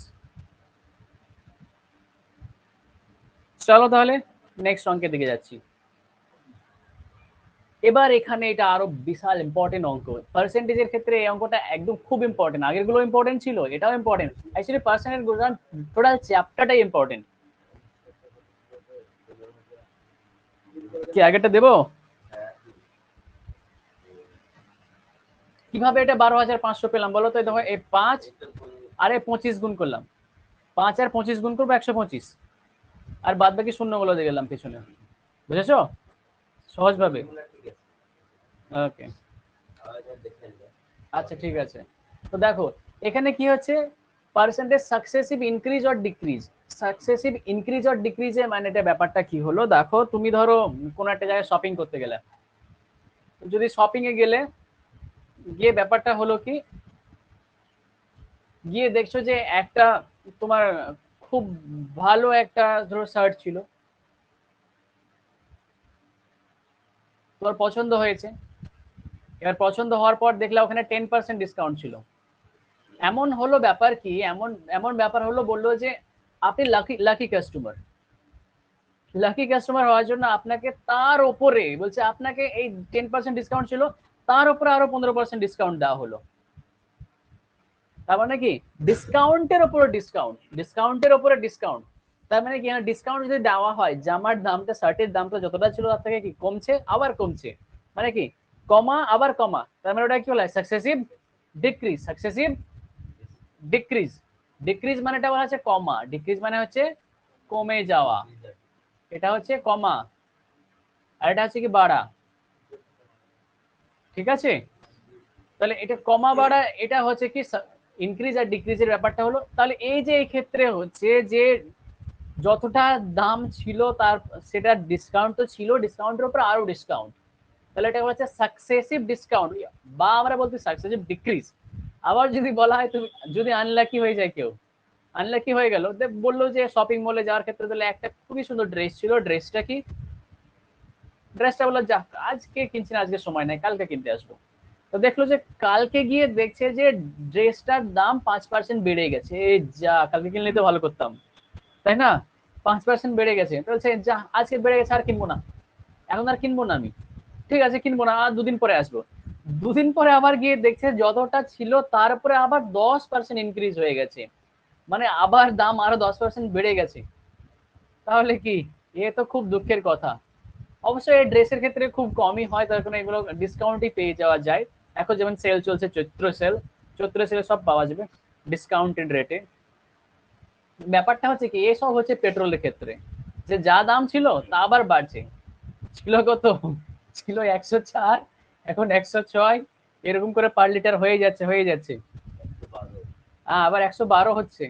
চলো তাহলে নেক্সট অঙ্কের দিকে যাচ্ছি। এবার এখানে এটা আরো বিশাল ইম্পর্টেন্ট অঙ্ক। পার্সেন্টেজের ক্ষেত্রে এই অঙ্কটা একদম খুব ইম্পর্টেন্ট। আগের গুলো ইম্পর্টেন্ট ছিল, এটাও ইম্পর্টেন্ট। অ্যাকচুয়ালি পার্সেন্টেজ টোটাল চ্যাপ্টারটাই ইম্পর্টেন্ট। কি আগেরটা দেবো? কিভাবে এটা 12,500 পেলাম বলো তো? দেখো এই 5 আর 25 গুণ করলাম, 5 আর 25 গুণ করবো 125, আর বাদ বাকি শূন্যগুলো দিয়ে গেলাম পিছনে। বুঝেছো সহজ ভাবে? ওকে, আচ্ছা ঠিক আছে। তো দেখো এখানে কি হচ্ছে, percentage successive increase or decrease. Successive increase or ডিক্রিজে মানে এটা ব্যাপারটা কি হলো, দেখো তুমি ধরো কোন একটা জায়গায় শপিং করতে গেলে, যদি শপিং এ গেলে গিয়ে ব্যাপারটা হলো কি, গিয়ে দেখছো যে একটা তোমার খুব ভালো একটা ধরো শার্ট ছিল, তোমার পছন্দ হয়েছে। এবার পছন্দ হওয়ার পর দেখলে ওখানে 10% ডিসকাউন্ট ছিল। এমন হলো ব্যাপার কি, এমন এমন ব্যাপার হলো, বললো যে আপনি লাকি কাস্টমার। লাকি কাস্টমার হওয়ার জন্য আপনাকে তার উপরে বলছে, আপনাকে এই 10% ডিসকাউন্ট ছিল, তার উপরে আরো 15% ডিসকাউন্ট দেওয়া হলো। তার মানে কি ডিসকাউন্টের উপরে ডিসকাউন্ট, ডিসকাউন্টের উপরে ডিসকাউন্ট। তার মানে কি ডিসকাউন্ট যদি দেওয়া হয়, জামার দামটা, শার্টের দামটা যতটা ছিল তার থেকে কি কমছে, আবার কমছে, মানে কি কমা আবার কমা। তার মানে ওটা কি বলা হয় successive decrease. Successive decrease, decrease মানে এটা বলা হচ্ছে কমা, ডিক্রিজ মানে হচ্ছে কমে যাওয়া, এটা হচ্ছে কমা, আর এটা হচ্ছে কি বাড়া। ঠিক আছে, তাহলে এটা কমা বাড়া, এটা হচ্ছে কি ইনক্রিজ আর ডিক্রিজের ব্যাপারটা হলো। তাহলে এই যে এই ক্ষেত্রে হচ্ছে যে যতটা দাম ছিল তার সেটা ডিসকাউন্ট তো ছিল, ডিসকাউন্টের উপর আরো ডিসকাউন্ট, তাহলে এটা হচ্ছে সাকসেসিভ ডিসকাউন্ট, বা আমরা বলতে সাকসেসিভ ডিক্রিজ। আবার যদি বলা হয় তুমি যদি আনলাকি হয়ে যায়, কেউ আনলাকি হয়ে গেল, বললো যে শপিং মলে যাওয়ার ক্ষেত্রে তাহলে একটা খুবই সুন্দর ড্রেস ছিল, ড্রেসটা কি, ড্রেসটা বললো যা আজকে কিনছি না, আজকে সময় নাই, কালকে কিনতে আসবো। তো দেখলো যে কালকে গিয়ে দেখছে যে ড্রেসটার দাম 5% বেড়ে গেছে, যা কালকে কিনলে তো ভালো করতাম, তাই না? 5% বেড়ে গেছে, বলছে যা আজকে বেড়ে গেছে আর কিনবো না, এখন আর কিনবো না আমি, ঠিক আছে কিনবো না, আর দুদিন পরে আসবো। দুদিন পরে আবার গিয়ে দেখছে যতটা ছিল তার উপরে আবার 10% ইনক্রিজ হয়ে গেছে, মানে আবার দাম আরো 10% বেড়ে গেছে। তাহলে কি এ তো খুব দুঃখের কথা। অবশ্যই এই ড্রেসের ক্ষেত্রে খুব কমই হয়, তার কারণে এগুলো ডিসকাউন্টই পেয়ে যাওয়া যায়। এখন যেমন সেল চলছে, চৈত্র সেল, চৈত্র সেলে সব পাওয়া যাবে ডিসকাউন্টেড রেটে। ব্যাপারটা হচ্ছে কি এসব হচ্ছে পেট্রোলের ক্ষেত্রে, যে যা দাম ছিল তা আবার বাড়ছে। ছিল কত, ছিল 104, এখন 106, এরকম করে পার লিটার হয়ে যাচ্ছে হয়ে যাচ্ছে। আবার 112 হচ্ছে,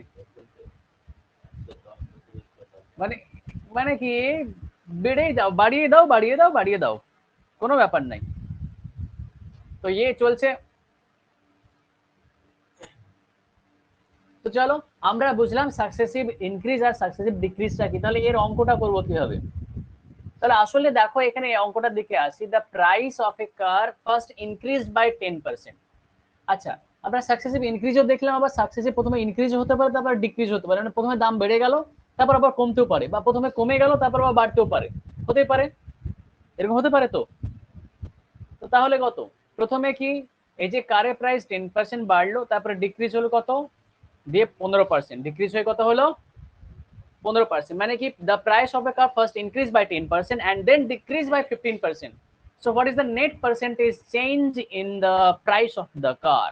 মানে মানে কি বেড়েই দাও, বাড়িয়ে দাও, বাড়িয়ে দাও, বাড়িয়ে দাও, কোনো ব্যাপার নাই। তো ये চলছে। তো চলো আমরা বুঝলাম সাকসেসিভ ইনক্রিজ আর সাকসেসিভ ডিক্রিজটা কি, তাহলে এর অঙ্কটা করবো কিভাবে। তাহলে আসলে দেখো এখানে এই অঙ্কটার দিকে আসি, the price of a car first increased by 10%। আচ্ছা, আমরা সাকসেসিভ ইনক্রিজও দেখলাম, আবার সাকসেসিভ প্রথমে ইনক্রিজ হতে পারে তারপর ডিক্রিজ হতে পারে, মানে প্রথমে দাম বেড়ে গেল তারপর আবার কমতেও পারে, বা প্রথমে কমে গেল তারপর আবার বাড়তেও পারে, হতেই পারে, এরকম হতে পারে। তো তো তাহলে কত, প্রথমে কি এই যে কারের প্রাইস 10% বাড়লো, তারপরে ডিক্রিজ হলো কত দিয়ে 15%, ডিক্রিজ হয়ে কত হলো 15%, মানে কি the price of a car first increased by 10% and then decreased by 15%. So what is the net percentage change in the price of the car?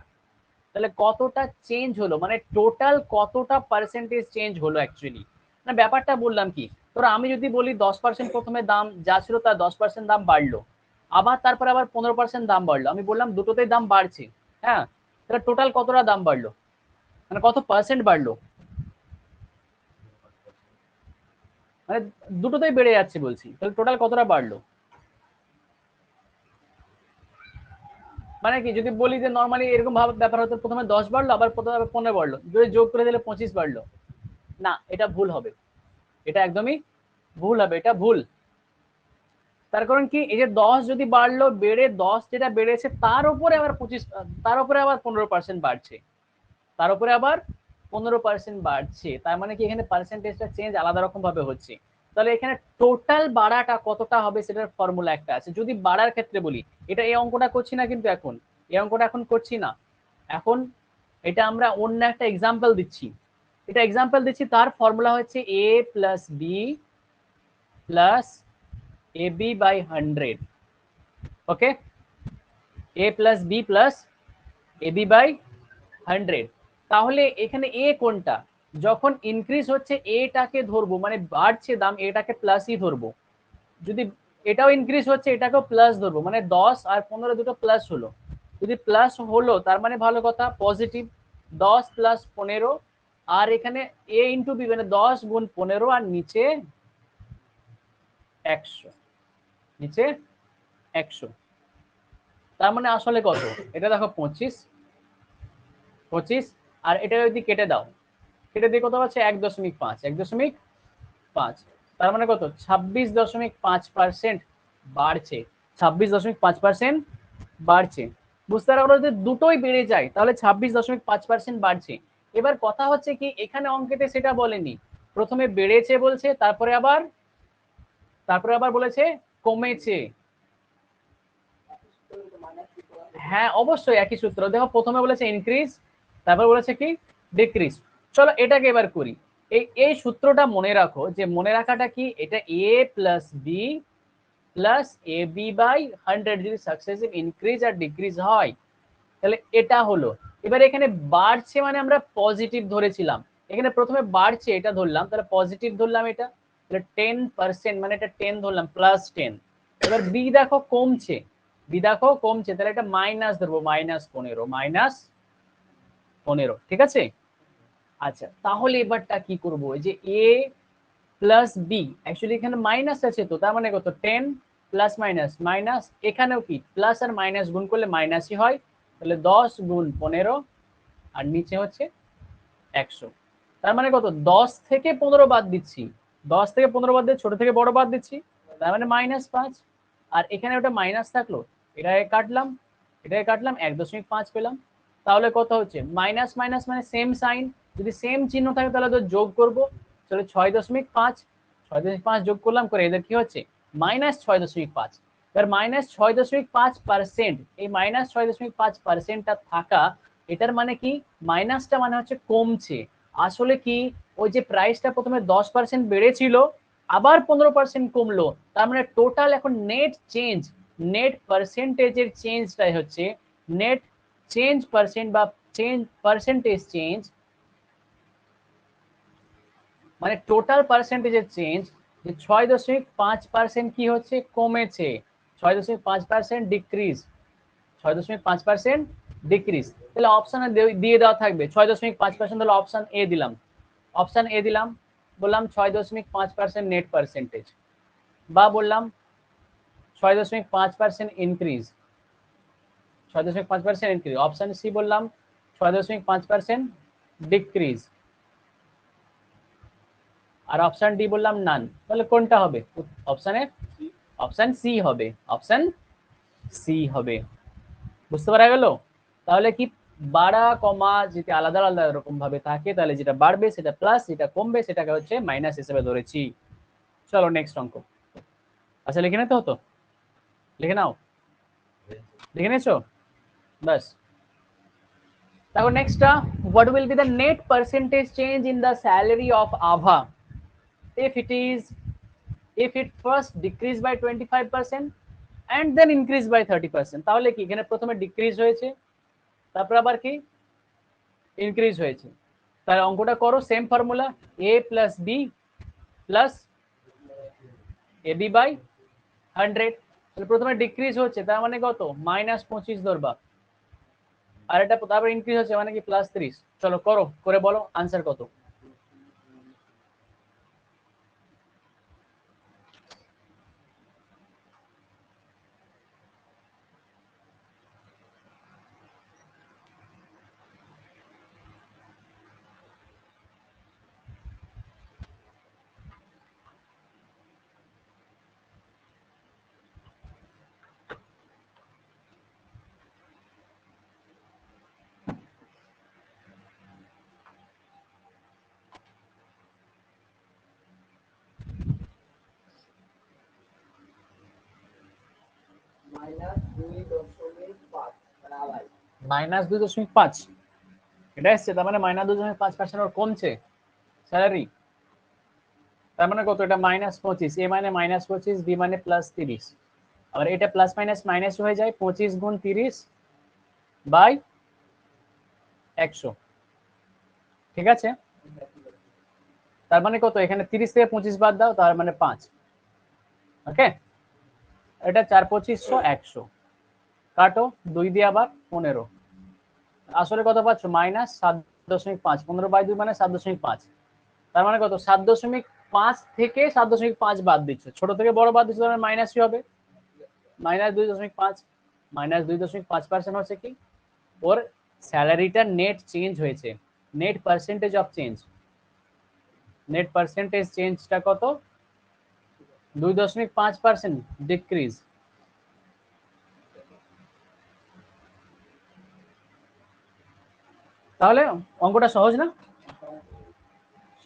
তাহলে কতটা চেঞ্জ হলো, মানে টোটাল কতটা পার্সেন্টেজ চেঞ্জ হলো অ্যাকচুয়ালি, না ব্যাপারটা বললাম কি, তোরা আমি যদি বলি 10% প্রথমে দাম যা ছিল তার 10% দাম বাড়লো, আবার তারপরে আবার 15% দাম বাড়লো, আমি বললাম দুটোতেই দাম বাড়ছে, হ্যাঁ, তাহলে টোটাল কতটা দাম বাড়লো, মানে কত পার্সেন্ট বাড়লো, মানে দুটোতেই বেড়ে যাচ্ছে বলছি, তাহলে টোটাল কতটা বাড়লো, মানে কি যদি বলি যে নর্মালি এরকম ভাবে ব্যাপার হতো, প্রথমে 10 বাড়লো আবার প্রথমে 15 বাড়লো, যদি যোগ করে দিলে 25 বাড়লো, না এটা ভুল হবে, এটা একদমই ভুল হবে, এটা ভুল। তার কারণ কি, এই যে 10 যদি বাড়লো, বেড়ে 10 যেটা বেড়েছে তার উপরে আবার 25, তার উপরে আবার 15% বাড়ছে, তার উপরে আবার 15% বাড়ছে, তার মানে কি এখানে পার্সেন্টেজটা চেঞ্জ আলাদা রকম ভাবে হচ্ছে। তাহলে এখানে টোটাল বাড়াটা কতটা হবে সেটার ফর্মুলা একটা আছে। যদি বাড়ার ক্ষেত্রে বলি, এটা এই অঙ্কটা করছি না কিন্তু, এখন এই অঙ্কটা এখন করছি না, এখন এটা আমরা অন্য একটা এক্সাম্পল দিচ্ছি, এটা এক্সাম্পল দিচ্ছি, তার ফর্মুলা হচ্ছে a plus B plus A B by 100। Okay, a plus B plus A B by 100। তাহলে এখানে এ কোনটা, যখন ইনক্রিজ হচ্ছে এটাকে ধরবো, মানে বাড়ছে দাম এটাকে প্লাসই ধরবো, যদি এটাও ইনক্রিজ হচ্ছে এটাকেও প্লাস ধরবো, মানে 10 আর 15 দুটো প্লাস হলো, যদি প্লাস হলো তার মানে ভালো কথা, পজিটিভ, 10 প্লাস 15, আর এখানে এ ইন্টু বি মানে 10 গুণ 15 আর নিচে 100, নিচে 100, তার মানে আসলে কত, এটা দেখো 25, আর এটা যদি কেটে দাও, কেটে দিয়ে কত পাচ্ছে 1.5, 1.5, তার মানে কত 26.5% বাড়ছে, 26.5% বাড়ছে। বুঝতে পারো যে দুটোই বেড়ে যায় তাহলে 26.5% বাড়ছে। এবার কথা হচ্ছে কি, এখানে অঙ্কেতে সেটা বলেনি, প্রথমে বেড়েছে বলছে, তারপরে আবার বলেছে কমেছে। হ্যাঁ অবশ্যই একই সূত্র, দেখো প্রথমে বলেছে ইনক্রিজ, তারপর বলেছে কি ডিক্রিজ। চলো এটাকে এবার করি, এই সূত্রটা মনে রাখো, যে মনে রাখাটা কি, এটা a plus B plus A B by 100 যদি সাকসেসিভ ইনক্রিজ আর ডিক্রিজ হয়, তাহলে এটা হলো। এবার এখানে বাড়ছে মানে আমরা পজিটিভ ধরেছিলাম, এখানে প্রথমে বাড়ছে এটা ধরলাম, তাহলে পজিটিভ ধরলাম, এটা তাহলে 10%, মানে এটা 10 ধরলাম, প্লাস 10। এবার বি দেখো কমছে, বি দেখো কমছে, তাহলে এটা মাইনাস ধরবো, -15, ঠিক আছে। আচ্ছা তাহলে এবারটা কি করবো, এই যে এ প্লাস বি, অ্যাকচুয়ালি এখানে মাইনাস আছে, তো তার মানে কত 10 প্লাস মাইনাস মাইনাস, এখানেও কি প্লাস আর মাইনাস গুণ করলে মাইনাসই হয়, তাহলে 10 গুণ 15 আর নিচে হচ্ছে 100, তার মানে কত 10 থেকে 15 বাদ দিচ্ছি, 10 থেকে 15 বাদ দিয়ে ছোট থেকে বড় বাদ দিচ্ছি, তার মানে -5, আর এখানে ওটা মাইনাস থাকলো, এটাকে কাটলাম 1.5 পেলাম, তাহলে কত হচ্ছে মাইনাস মাইনাস মানে সেম সাইন, যদি সেম চিহ্ন থাকে তাহলে তো যোগ করব, তাহলে 6.5 যোগ করলাম, করে এদের কি হচ্ছে -6.5। এবার -6.5%, এই -6.5%টা থাকা, এটার মানে কি, মাইনাসটা মানে হচ্ছে কমছে, আসলে কি ওই যে প্রাইসটা প্রথমে 10% বেড়েছিল আবার 15% কমলো, তার মানে টোটাল এখন নেট পার্সেন্টেজের চেঞ্জটাই হচ্ছে নেট চেঞ্জ পার্সেন্ট বা পার্সেন্টেজ চেঞ্জ, মানে টোটাল পার্সেন্টেজের চেঞ্জ, যে 6.5% কি হচ্ছে কমেছে, 6.5% ডিক্রিজ, 6.5% ডিক্রিজ, তাহলে অপশনে দিয়ে দেওয়া থাকবে 6.5%, তাহলে অপশন এ দিলাম, বললাম 6.5% নেট পার্সেন্টেজ, বা বললাম 6.5% ইনক্রিজ, 6.5% ইনক্রিজ, অপশন সি বললাম 6.5% ডিক্রিজ, আর অপশন ডি বললাম নান, তাহলে কোনটা হবে? অপশন সি হবে, অপশন সি হবে। বুঝতে পারা গেল? তাহলে কি বাড়া কমা যদি আলাদা আলাদা এরকম ভাবে থাকে তাহলে যেটা বাড়বে সেটা প্লাস, যেটা কমবে সেটাকে হচ্ছে মাইনাস হিসেবে ধরেছি। চলো নেক্সট অঙ্ক। আচ্ছা লিখে নিতে হতো, লিখে নাও, লিখে নিয়েছো? বাস। দেখো নেক্সটটা, what will be the net percentage change in the salary of Abha if it first decrease by 25% and then increase by 30%? তাহলে কি এখানে প্রথমে ডিক্রিজ হয়েছে, তারপর আবার কি ইনক্রিজ হয়েছে। তাহলে অঙ্কটা করো, same formula, a plus B plus A B by 100। তাহলে প্রথমে ডিক্রিজ হচ্ছে তার মানে কত, -25 ধরবা, আর এটা তারপর ইনক্রিজ হচ্ছে মানে কি +30। চলো করো, করে বলো আনসার কত। -2.5 এটা এসছে, তার মানে -2.5% ওর কমছে স্যালারি। তার মানে কত, এটা -25, এ মানে -25, বি মানে +30, আবার এটা প্লাস মাইনাস মাইনাস হয়ে যায়, 25 গুণ 30 বাই 100। ঠিক আছে, তার মানে কত, এখানে 30 থেকে 25 বাদ দাও, তার মানে 5। ওকে, এটা 4 25 100 কাটো, 2 দিয়ে আবার 15, আসলে কত পাচ্ছ, -7.5, 15 বাই 2 মানে 7.5। তার মানে কত, 7.5 থেকে 7.5 বাদ দিচ্ছ, ছোট থেকে বড় বাদ দিচ্ছ, তার মাইনাসই হবে, -2.5, -2.5% হচ্ছে কি ওর স্যালারিটা নেট চেঞ্জ হয়েছে, net percentage of change, net percentage চেঞ্জটা কত, 2.5% ডিক্রিজ। তাহলে অঙ্কটা সহজ না?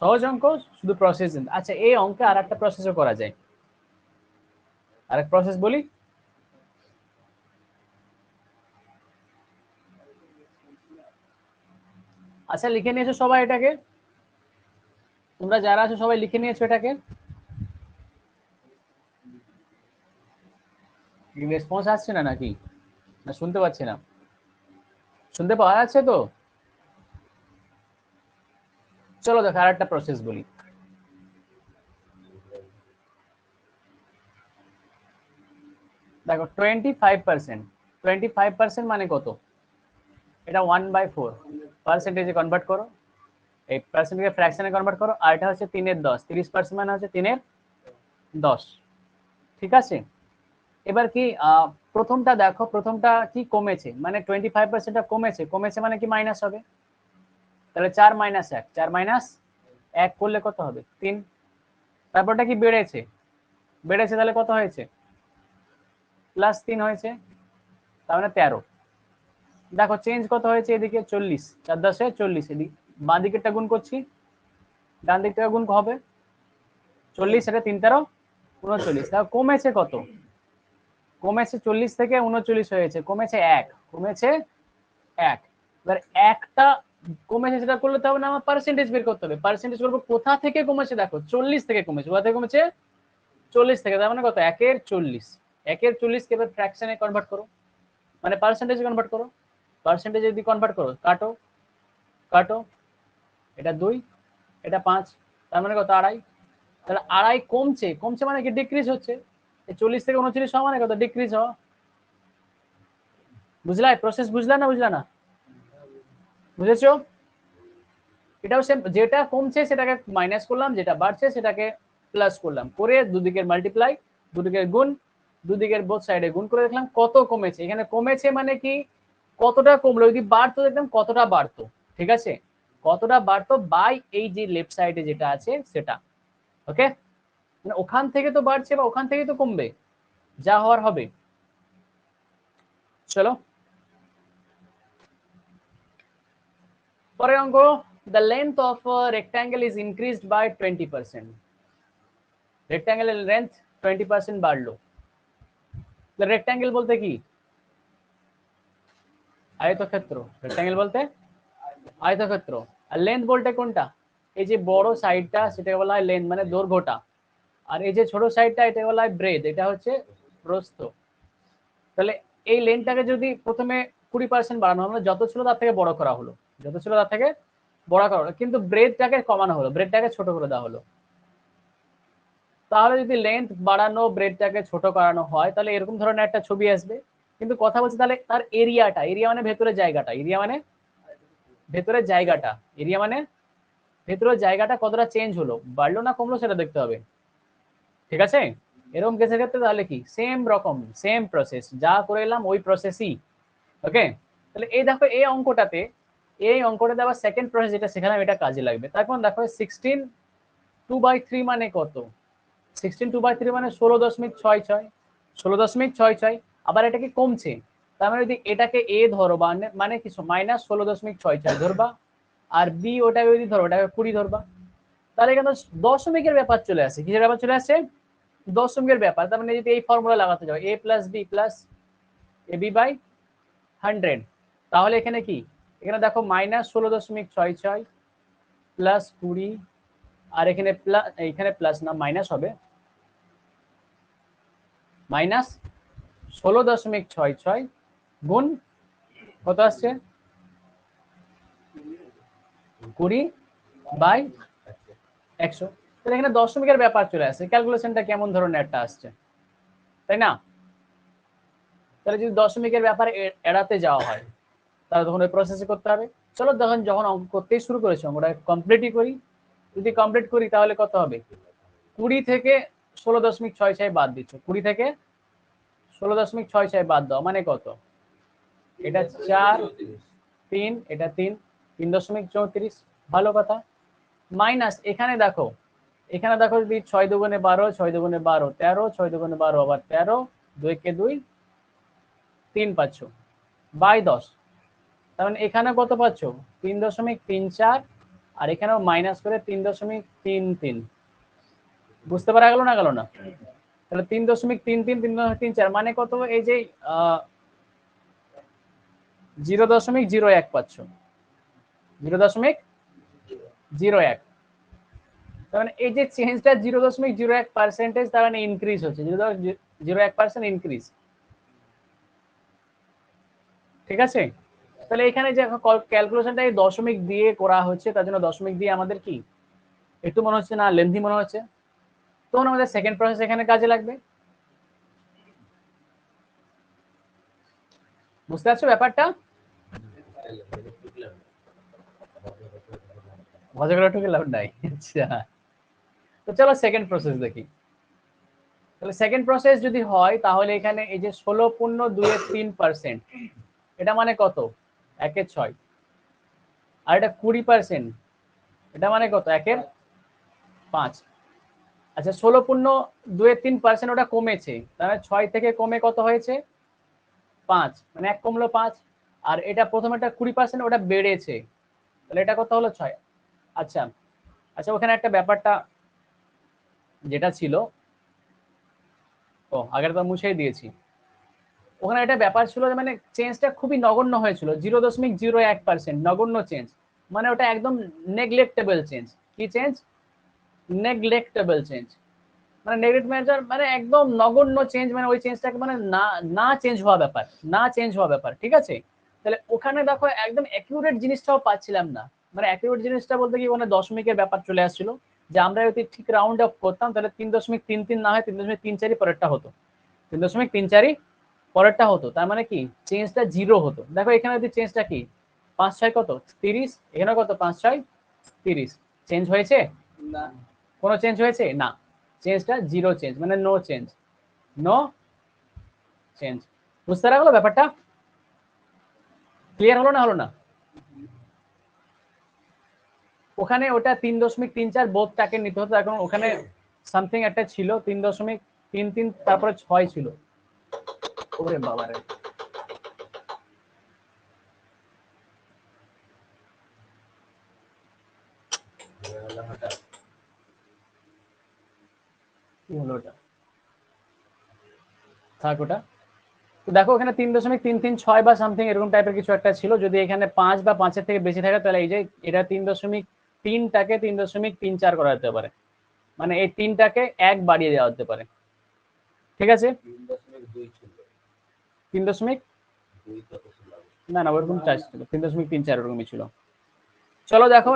সহজ অঙ্ক, শুধু প্রসেস। আচ্ছা এই অঙ্কে আর একটা প্রসেসও করা যায়, আরেক প্রসেস বলি। আচ্ছা লিখে নিয়েছো সবাই এটাকে, তোমরা যারা আছো সবাই লিখে নিয়েছো এটাকে? রেসপন্স আসছে না নাকি, না শুনতে পাচ্ছি না? শুনতে পাওয়া যাচ্ছে তো? চলো দেখো আর একটা প্রসেস বলি। দেখো 25% মানে কত, এটা 1/4 পার্সেন্টেজে কনভার্ট করো, এই পার্সেন্টেজে ফ্র্যাকশনে কনভার্ট করো, আর এটা হচ্ছে 3/10, 30% মানে হচ্ছে 3/10। ঠিক আছে, এবার কি প্রথমটা দেখো, প্রথমটা কি কমেছে, মানে 25%টা কমেছে, কমেছে মানে কি মাইনাস হবে, তাহলে 4 - 1, 4 - 1 করলে কত হবে, 3। তারপরটা কি বেড়েছে, বেড়েছে তাহলে কত হয়েছে, +3 হয়েছে, তার মানে 13। দেখো চেঞ্জ কত হয়েছে, এদিকে 40, 4 10 40, এদিকে বাঁ দিকেরটা গুণ করছি, ডান দিকটা গুণ হবে 40, এটা 3 13 39, তাহলে কমেছে কত, কমেছে 40 থেকে 39 হয়েছে, কমেছে 1, কমেছে 1। এবার একটা কমেছে, সেটা করলে তো হবে না, আমার পার্সেন্টেজ বের করতে হবে, পার্সেন্টেজ করবো কোথা থেকে কমেছে, দেখো 40 থেকে কমেছে, কোথা থেকে কমেছে, 40 থেকে, তার মানে কত, 1/40, 1/40 কে এবার ফ্র্যাকশনে কনভার্ট করো, মানে পার্সেন্টেজে কনভার্ট করো, পার্সেন্টেজে যদি কনভার্ট করো, কাটো কাটো, এটা 2, এটা 5, তার মানে কত, 2.5। তাহলে 2.5 কমছে, কমছে মানে কি ডিক্রিজ হচ্ছে, 40 থেকে 39 হওয়া মানে কত, ডিক্রিজ হওয়া। বুঝলা প্রসেস, বুঝলা না বুঝলা না, বুঝেছো? এটাও সেম, যেটা কমছে সেটাকে মাইনাস করলাম, যেটা বাড়ছে সেটাকে প্লাস করলাম, করে দুদিকের মাল্টিপ্লাই, দুদিকের গুণ, দুদিকের বোথ সাইডে গুণ করে দেখলাম কত কমেছে। এখানে কমেছে মানে কি কতটা কমলো, যদি বাড়তো দেখলাম কতটা বাড়তো। ঠিক আছে, কতটা বাড়তো বাই এই যে লেফট সাইডে যেটা আছে সেটা। ওকে, মানে ওখান থেকে তো বাড়ছে বা ওখান থেকেই তো কমবে, যা হওয়ার হবে। চলো পরের অঙ্ক, the length of a rectangle is increased by 20%. rectangle এর length 20% বাড়লো। rectangle বলতে কি? আয়তক্ষেত্র। rectangle বলতে আয়তক্ষেত্র। আর লেন্থ বলতে কোনটা? এই যে বড় সাইডটা সেটাকে বলা হয় লেন্থ, মানে দৈর্ঘ্যটা। আর এই যে ছোট সাইডটা এটাকে বলা হয় ব্রেড, এটা হচ্ছে প্রস্থ। তাহলে এই লেন্থটাকে যদি প্রথমে 20% বাড়ানো হলো, যত ছিল তার থেকে বড় করা হলো, যত ছিল তার থেকে বড় করা হলো, কিন্তু ব্রেডটাকে কমানো হলো, ব্রেডটাকে ছোট করে দেওয়া হলো। তাহলে যদি লেন্থ বাড়ানো ব্রেডটাকে ছোট করানো হয় তাহলে এরকম ধরনের একটা ছবি আসবে। কিন্তু কথা বলছি তাহলে তার এরিয়াটা, এরিয়া মানে ভেতরের জায়গাটা, এরিয়া মানে ভেতরের জায়গাটা, এরিয়া মানে ভেতরের জায়গাটা কতটা চেঞ্জ হলো, বাড়লো না কমলো সেটা দেখতে হবে। ঠিক আছে, এরকম কেসের ক্ষেত্রে তাহলে কি সেম রকম, সেম প্রসেস, যা করে এলাম ওই প্রসেসই। ওকে, তাহলে এই দেখো এই অঙ্কটাতে, এই অঙ্কটাতে আবার সেকেন্ড প্রসেস যেটা সেখানে এটা কাজে লাগবে। তারপর দেখো 16 2/3 মানে কত? 16 2/3 মানে 16.66, 16.66। আবার এটা কি কমছে, তার মানে যদি এটাকে এ ধরো বা মানে কিছু মাইনাস 16.66 ধরবা, আর বি ওটাকে যদি ধরো ওটাকে 20 ধরবা, তাহলে এখানে দশমিকের ব্যাপার চলে আসে। কিসের ব্যাপার চলে আসে? দশমিকের ব্যাপার। তার মানে যদি এই ফর্মুলা লাগাতে যাও a plus B plus A B by 100, তাহলে এখানে কি, এখানে দেখো মাইনাস 16.66 প্লাস 20, আর এখানে প্লাস, এখানে প্লাস না মাইনাস হবে, মাইনাস 16.66 গুণ কত আসছে 20/100। তাহলে এখানে দশমিকের ব্যাপার চলে আসছে, ক্যালকুলেশনটা কেমন ধরনের একটা আসছে, তাই না? তাহলে যদি দশমিকের ব্যাপারে এড়াতে যাওয়া হয় তাহলে তখন ওই প্রসেসে করতে হবে। চলো যখন অঙ্ক করতেই শুরু করেছি অঙ্কটা কমপ্লিটই করি। যদি কমপ্লিট করি তাহলে কত হবে, 20 থেকে 16.66 বাদ দিচ্ছ, 20 থেকে 16.66 বাদ দাও মানে কত, এটা 4 3, এটা 3, 3.34, ভালো কথা। মাইনাস এখানে দেখো, এখানে দেখো যদি 6 দুগুণে 12, 6 দুগুণে 12 13, 6 দুগুণে 12 আবার 13, 2 কে 2 3 পাচ্ছ বাই 10। তার মানে এখানে কত পাচ্ছ 3.34, আর এখানেও মাইনাস করে 3.33। বুঝতে পারা গেল না গেল না? তাহলে 3.33 3.34 মানে কত, এই যে 0.01 পাচ্ছ, 0.01। তার মানে এই যে চেঞ্জটা 0.01%, তার মানে ইনক্রিজ হচ্ছে, 0.01% ইনক্রিজ। ঠিক আছে, তাহলে এখানে যে ক্যালকুলেশনটা এই দশমিক দিয়ে করা হচ্ছে, তার জন্য দশমিক দিয়ে আমাদের কি একটু মনে হচ্ছে না লেন্থি মনে হচ্ছে, তখন আমাদের সেকেন্ড প্রসেস এখানে কাজে লাগবে। বুঝতে পারছো ব্যাপারটা? মজা করে ঠুকে লাভ নাই। আচ্ছা, তো চলো সেকেন্ড প্রসেস দেখি। তাহলে সেকেন্ড প্রসেস যদি হয় তাহলে এখানে এই যে 16.23%, এটা মানে কত 1/6, আর এটা 20%, এটা মানে কত 1/5। আচ্ছা 16.23% ওটা কমেছে, তাহলে 6 থেকে কমে কত হয়েছে 5, মানে 1 কমলো 5। আর এটা প্রথমেটা 20%, ওটা বেড়েছে, তাহলে এটা কত হলো 6। আচ্ছা আচ্ছা, ওখানে একটা ব্যাপারটা যেটা ছিল, ও আগের তো মুছেই দিয়েছি, ওখানে একটা ব্যাপার ছিল মানে চেঞ্জটা খুবই নগণ্য হয়েছিল, 0.01%, নগণ্য চেঞ্জ, মানে ওটা একদম নেগলেক্টেবল চেঞ্জ। কি চেঞ্জ? নেগলেক্টেবল চেঞ্জ, মানে নেগলেক্ট মেজার মানে একদম নগণ্য চেঞ্জ, মানে ওই চেঞ্জটাকে মানে না না চেঞ্জ হওয়া ব্যাপার, না চেঞ্জ হওয়া ব্যাপার। ঠিক আছে, তাহলে ওখানে দেখো একদম অ্যাকিউরেট জিনিসটাও পাচ্ছিলাম না, মানে অ্যাকিউরেট জিনিসটা বলতে কি ওখানে দশমিকের ব্যাপার চলে আসছিল, যে আমরা যদি ঠিক রাউন্ড অফ করতাম তাহলে 3.33 না হয় 3.34 পরেরটা হতো, 3.34 পরেরটা হতো, তার মানে কি চেঞ্জটা 0 হতো। দেখো এখানে যদি চেঞ্জটা কি 5 6 কত 30, এখানে কত 5 6 30, চেঞ্জ হয়েছে না, কোনো চেঞ্জ হয়েছে না, চেঞ্জটা 0 চেঞ্জ, মানে নো চেঞ্জ, নো চেঞ্জ। বুঝতে পারলো ব্যাপারটা? ক্লিয়ার হলো না হলো না? ওখানে ওটা 3.34 বোধটাকে নিতে হতো, এখন ওখানে সামথিং একটা ছিল 3.33, তারপরে 6 ছিল। ওরে বাবারে, কি হলো ওটা? থাক ওটা। তো দেখো এখানে 3.336 বা সামথিং এরকম টাইপের কিছু একটা ছিল। যদি এখানে 5 বা 5-এর থেকে বেশি থাকে তাহলে এই যে এটা 3.3টাকে 3.34 করা যেতে পারে, মানে এই 3টাকে 1 বাড়িয়ে দেওয়া যেতে পারে। ঠিক আছে, 3.2, না না ওরকম চার্জ ছিল 3.34 ওরকমই ছিল। চলো দেখো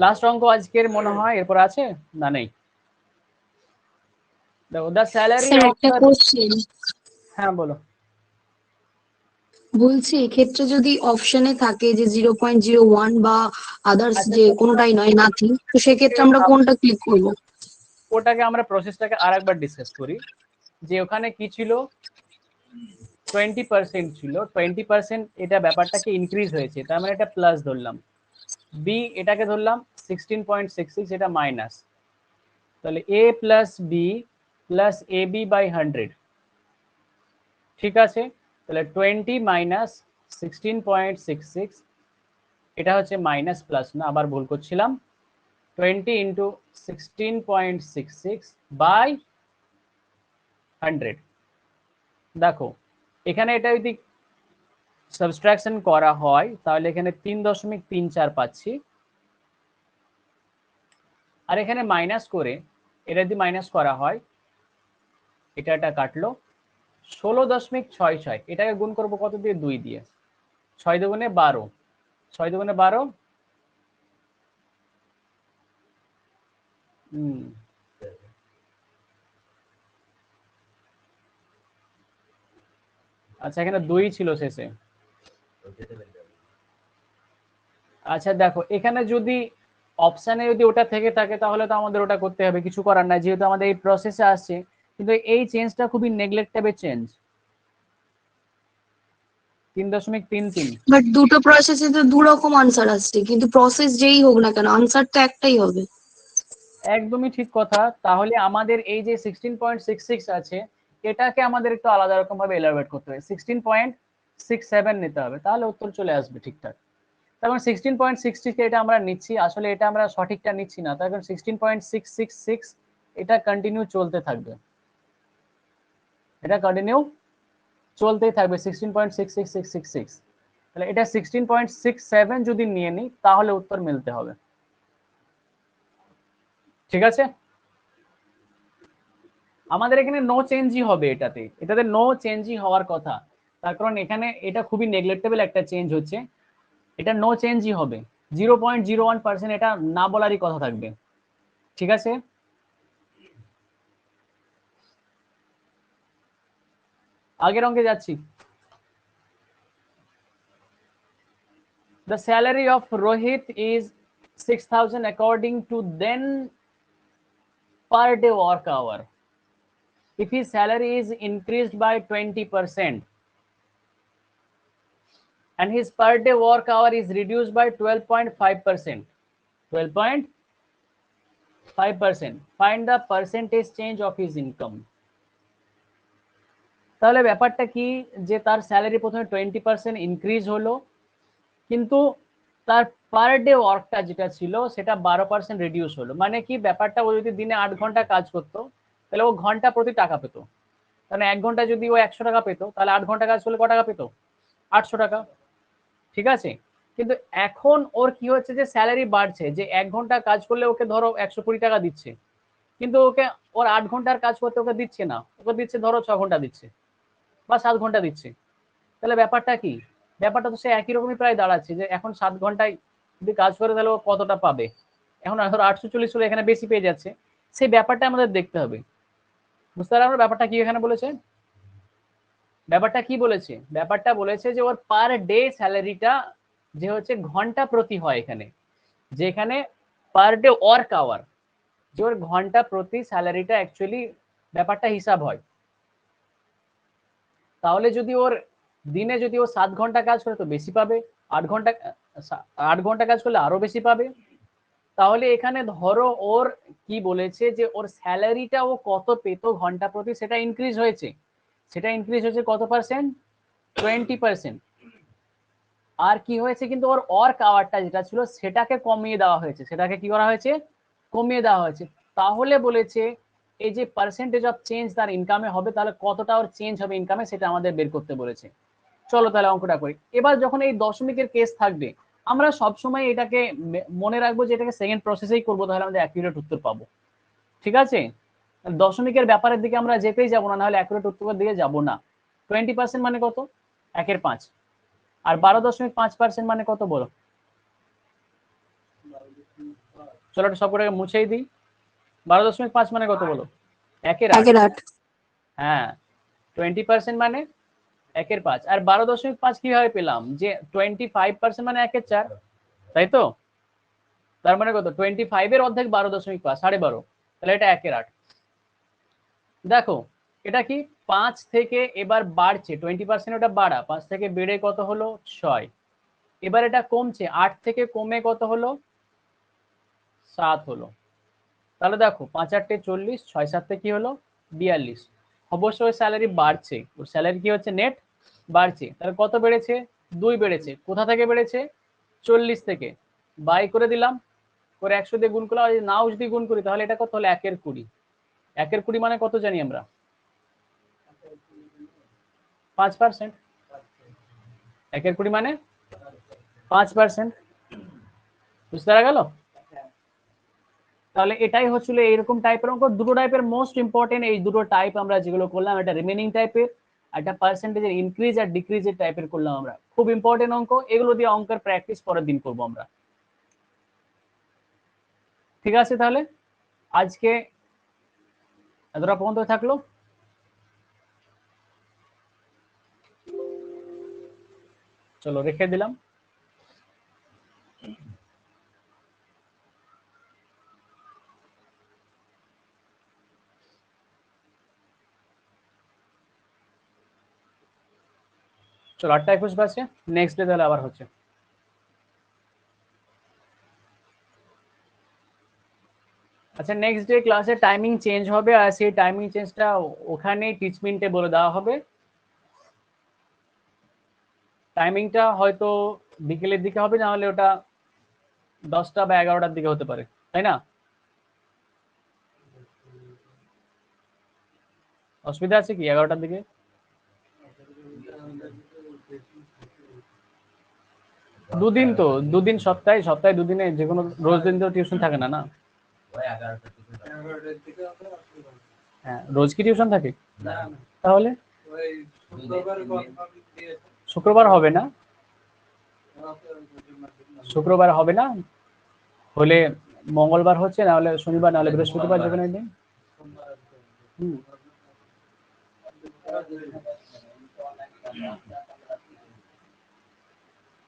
লাস্ট অঙ্ক আজকের মনে হয়, এরপর আছে না নেই? দেখো দ্য স্যালারি স্যার অফ একটা দ্য, কোশ্চেন হ্যাঁ বলো। বলছি এক্ষেত্রে যদি অপশনে থাকে যে 0.01 বা আদার্স আচ্ছা যে কোনোটাই নয় নাথিং, তো সেক্ষেত্রে আমরা কোনটা ক্লিক করবো? ওটাকে আমরা প্রসেসটাকে আরেকবার ডিসকাস করি, যে ওখানে কি ছিল, 20% ছিল, 20% এটা ব্যাপারটাকে ইনক্রিজ হয়েছে, তার মানে এটা প্লাস ধরলাম। বি এটাকে ধরলাম 16.66, এটা মাইনাস। তাহলে A plus B plus A B by 100, ঠিক আছে। তাহলে 20 মাইনাস 16.66, এটা হচ্ছে মাইনাস প্লাস না, আবার ভুল করছিলাম, 20 ইন্টু 16.66 বাই 100। দেখো এখানে এটা যদি সাবট্রাকশন করা হয় তাহলে এখানে 3.34 পাচ্ছি, আর এখানে মাইনাস করে এটা যদি মাইনাস করা হয়, এটা কাটলো 16.66, এটাকে গুণ করব কত দিয়ে, 2 দিয়ে, 6 দুগুণে 12, 6 দুগুণে 12, আচ্ছা এখানে 2 ছিল শেষে। আচ্ছা দেখো এখানে যদি অপশানে যদি ওটা থেকে থাকে তাহলে তো আমাদের ওটা করতে হবে, কিছু করার নাই, যেহেতু আমাদের এই প্রসেসে আসছে। কিন্তু এই চেঞ্জটা খুবই নেগলেক্টেবল চেঞ্জ, 3.33। বাট দুটো প্রসেসে তো দু রকম আনসার আসছে, কিন্তু প্রসেস যেই হোক না কেন আনসার তো একটাই হবে। একদমই ঠিক কথা। তাহলে আমাদের এই যে 16.66 আছে, এটাকে আমাদের একটু আলাদা রকম ভাবে এলাবোরেট করতে হবে, 16.67 নিতে হবে, তাহলে উত্তর চলে আসবে ঠিকঠাক। তারপর 16.66 এটা আমরা নিচ্ছি, আসলে এটা আমরা সঠিকটা নিচ্ছি না, তার কারণ 16.666 এটা কন্টিনিউ চলতে থাকবে, এটা কন্টিনিউ চলতেই থাকবে 16.66666। তাহলে এটা 16.67 যদি নিয়ে নিই তাহলে উত্তর মিলতে হবে, ঠিক আছে। আমাদের এখানে নো চেঞ্জই হবে, এটাতে নো চেঞ্জই হওয়ার কথা, তার কারণ এখানে এটা খুবই নেগলেক্টেবল একটা চেঞ্জ হচ্ছে, এটা নো চেঞ্জই হবে, 0.01%, এটা না বলারই কথা থাকবে, ঠিক আছে। আগের অঙ্কে যাচ্ছি। The salary of Rohit is 6,000 according to then per day work hour. If his salary is increased by 20% and his per day work hour is reduced by 12.5%, 12.5%, find the percentage change of his income. তাহলে ব্যাপারটা কি, যে তার স্যালারি প্রথমে 20% ইনক্রিজ হলো, কিন্তু তার পার ডে ওয়ার্কটা যেটা ছিল সেটা 12% রিডিউস হলো। মানে কি ব্যাপারটা, ও যদি দিনে 8 ঘন্টা কাজ করতো তাহলে ও ঘন্টা প্রতি টাকা পেত, কারণ 1 ঘন্টা যদি ও 100 টাকা পেত তাহলে 8 ঘন্টা কাজ করলে ক টাকা পেত, 800 টাকা, ঠিক আছে। কিন্তু এখন ওর কি হচ্ছে, যে স্যালারি বাড়ছে, যে 1 ঘন্টা কাজ করলে ওকে ধরো 120 টাকা দিচ্ছে, কিন্তু ওকে ওর 8 ঘন্টার কাজ করতে ওকে দিচ্ছে না, ওকে দিচ্ছে ধরো 6 ঘন্টা দিচ্ছে বা 7 ঘন্টা দিচ্ছে। তাহলে ব্যাপারটা কি, ব্যাপারটা তো সে একই রকমই প্রায় দাঁড়াচ্ছে, যে এখন 7 ঘন্টায় যদি কাজ করে তাহলে ও কতটা পাবে, এখন ধরো 840 হলে এখানে বেশি পেয়ে যাচ্ছে, সেই ব্যাপারটা আমাদের দেখতে হবে। বুঝতে পারলাম আমরা ব্যাপারটা কি এখানে বলেছে, ব্যাপারটা কি বলেছে, ব্যাপারটা বলেছে যে ওর পার ডে স্যালারিটা যে হচ্ছে ঘন্টা প্রতি হয়, এখানে যেখানে পার ডে ওয়ার্ক আওয়ার, যে ওর ঘন্টা প্রতি স্যালারিটা অ্যাকচুয়ালি ব্যাপারটা হিসাব হয়। তাহলে যদি ওর দিনে যদি ও 7 ঘন্টা কাজ করে তো বেশি পাবে, 8 ঘন্টা কাজ করলে আরো বেশি পাবে, তাহলে এখানে ধরো ওর কি বলেছে যে ওর স্যালারিটা ও কত পেত ঘন্টা প্রতি, সেটা ইনক্রিজ হয়েছে। সেটা ইনক্রিজ হয়েছে কত পার্সেন্ট? 20%। আর কি হয়েছে, কিন্তু ওর ওয়ার্ক আওয়ারটা যেটা ছিল সেটাকে কমিয়ে দেওয়া হয়েছে। সেটাকে কি করা হয়েছে? কমিয়ে দেওয়া হয়েছে। তাহলে বলেছে এই যে পার্সেন্টেজ অফ চেঞ্জ তার ইনকামে হবে, তাহলে কতটা ওর চেঞ্জ হবে ইনকামে সেটা আমাদের বের করতে বলেছে। চলো তাহলে অঙ্কটা করি। এবার যখন এই দশমিকের কেস থাকবে, আমরা সবসময় এটাকে মনে রাখবো যে এটাকে সেকেন্ড প্রসেসেই করবো, তাহলে আমাদের অ্যাকুরেট উত্তর পাবো। ঠিক আছে, দশমিকের ব্যাপারের দিকে আমরা যেতেই যাবো না, নাহলে অ্যাকুরেট উত্তরের দিকে যাবো না। 20% মানে কত? 1/5। আর 12.5% মানে কত বলো? চলো এটা সবকটাকে মুছেই দিই। 12.5 মানে কত বলো? 1/8। হ্যাঁ, 20% মানে 1/5। আর 12.5 কিভাবে পেলাম? যে 25% মানে 1/4, তাই তো? তার মানে কত? 25 এর অর্ধেক 12.5, 12.5। তাহলে এটা 1/8। দেখো এটা কি 5 থেকে এবার বাড়ছে, 20% ওটা বাড়া, 5 থেকে বেড়ে কত হলো? 6। এবার এটা কমছে, 8 থেকে কমে কত হলো? 7 হলো। তাহলে দেখো 5 8 40, 6 7 কি হলো? 42। অবশ্যই স্যালারি বাড়ছে, ওর স্যালারি কি হচ্ছে? নেট বাড়ছে। তাহলে কত বেড়েছে? 2 বেড়েছে। কোথা থেকে বেড়েছে? 40 থেকে। বাই করে দিলাম, করে 100 দিয়ে গুণ করলাম। নাও যদি গুণ করি তাহলে এটা কত হলো? 1/20। 1/20 মানে কত জানি আমরা? 5%। 1/20 মানে 5%। বুঝতে পারা গেল? তাহলে এটাই হচ্ছিল এইরকম টাইপের অঙ্ক। দুটো টাইপের মোস্ট ইম্পর্টেন্ট এই দুটো টাইপ আমরা যেগুলো করলাম, এটা রিমেনিং টাইপের, একটা পার্সেন্টেজের ইনক্রিজ আর ডিক্রিজের টাইপের করলাম আমরা। খুব ইম্পর্টেন্ট অঙ্ক এগুলো, দিয়ে অঙ্কের প্র্যাকটিস পরের দিন করবো আমরা। ঠিক আছে, তাহলে আজকে এতটা পর্যন্ত থাকলো। চলো রেখে দিলাম। চলো 8:21 বাজছে, নেক্সট ডে তাহলে আবার হচ্ছে। আচ্ছা, নেক্সট ডে ক্লাসের টাইমিং চেঞ্জ হবে, আর সেই টাইমিং চেঞ্জটা ওখানেই টিচমেন্টে বলে দেওয়া হবে। টাইমিংটা হয়তো বিকেলের দিকে হবে, না হলে ওটা 10টা বা 11টার দিকে হতে পারে, তাই না? অসুবিধা আছে কি 11টার দিকে? দুদিন তো, দুদিন সপ্তাহে, সপ্তাহে দুদিনে, যে কোনো রোজ দিন তো টিউশন থাকে না, না? হ্যাঁ, রোজ কি টিউশন থাকে? তাহলে শুক্রবার হবে না, শুক্রবার হবে না, হলে মঙ্গলবার হচ্ছে, না হলে শনিবার, না হলে বৃহস্পতিবার, যে কোনো দিন।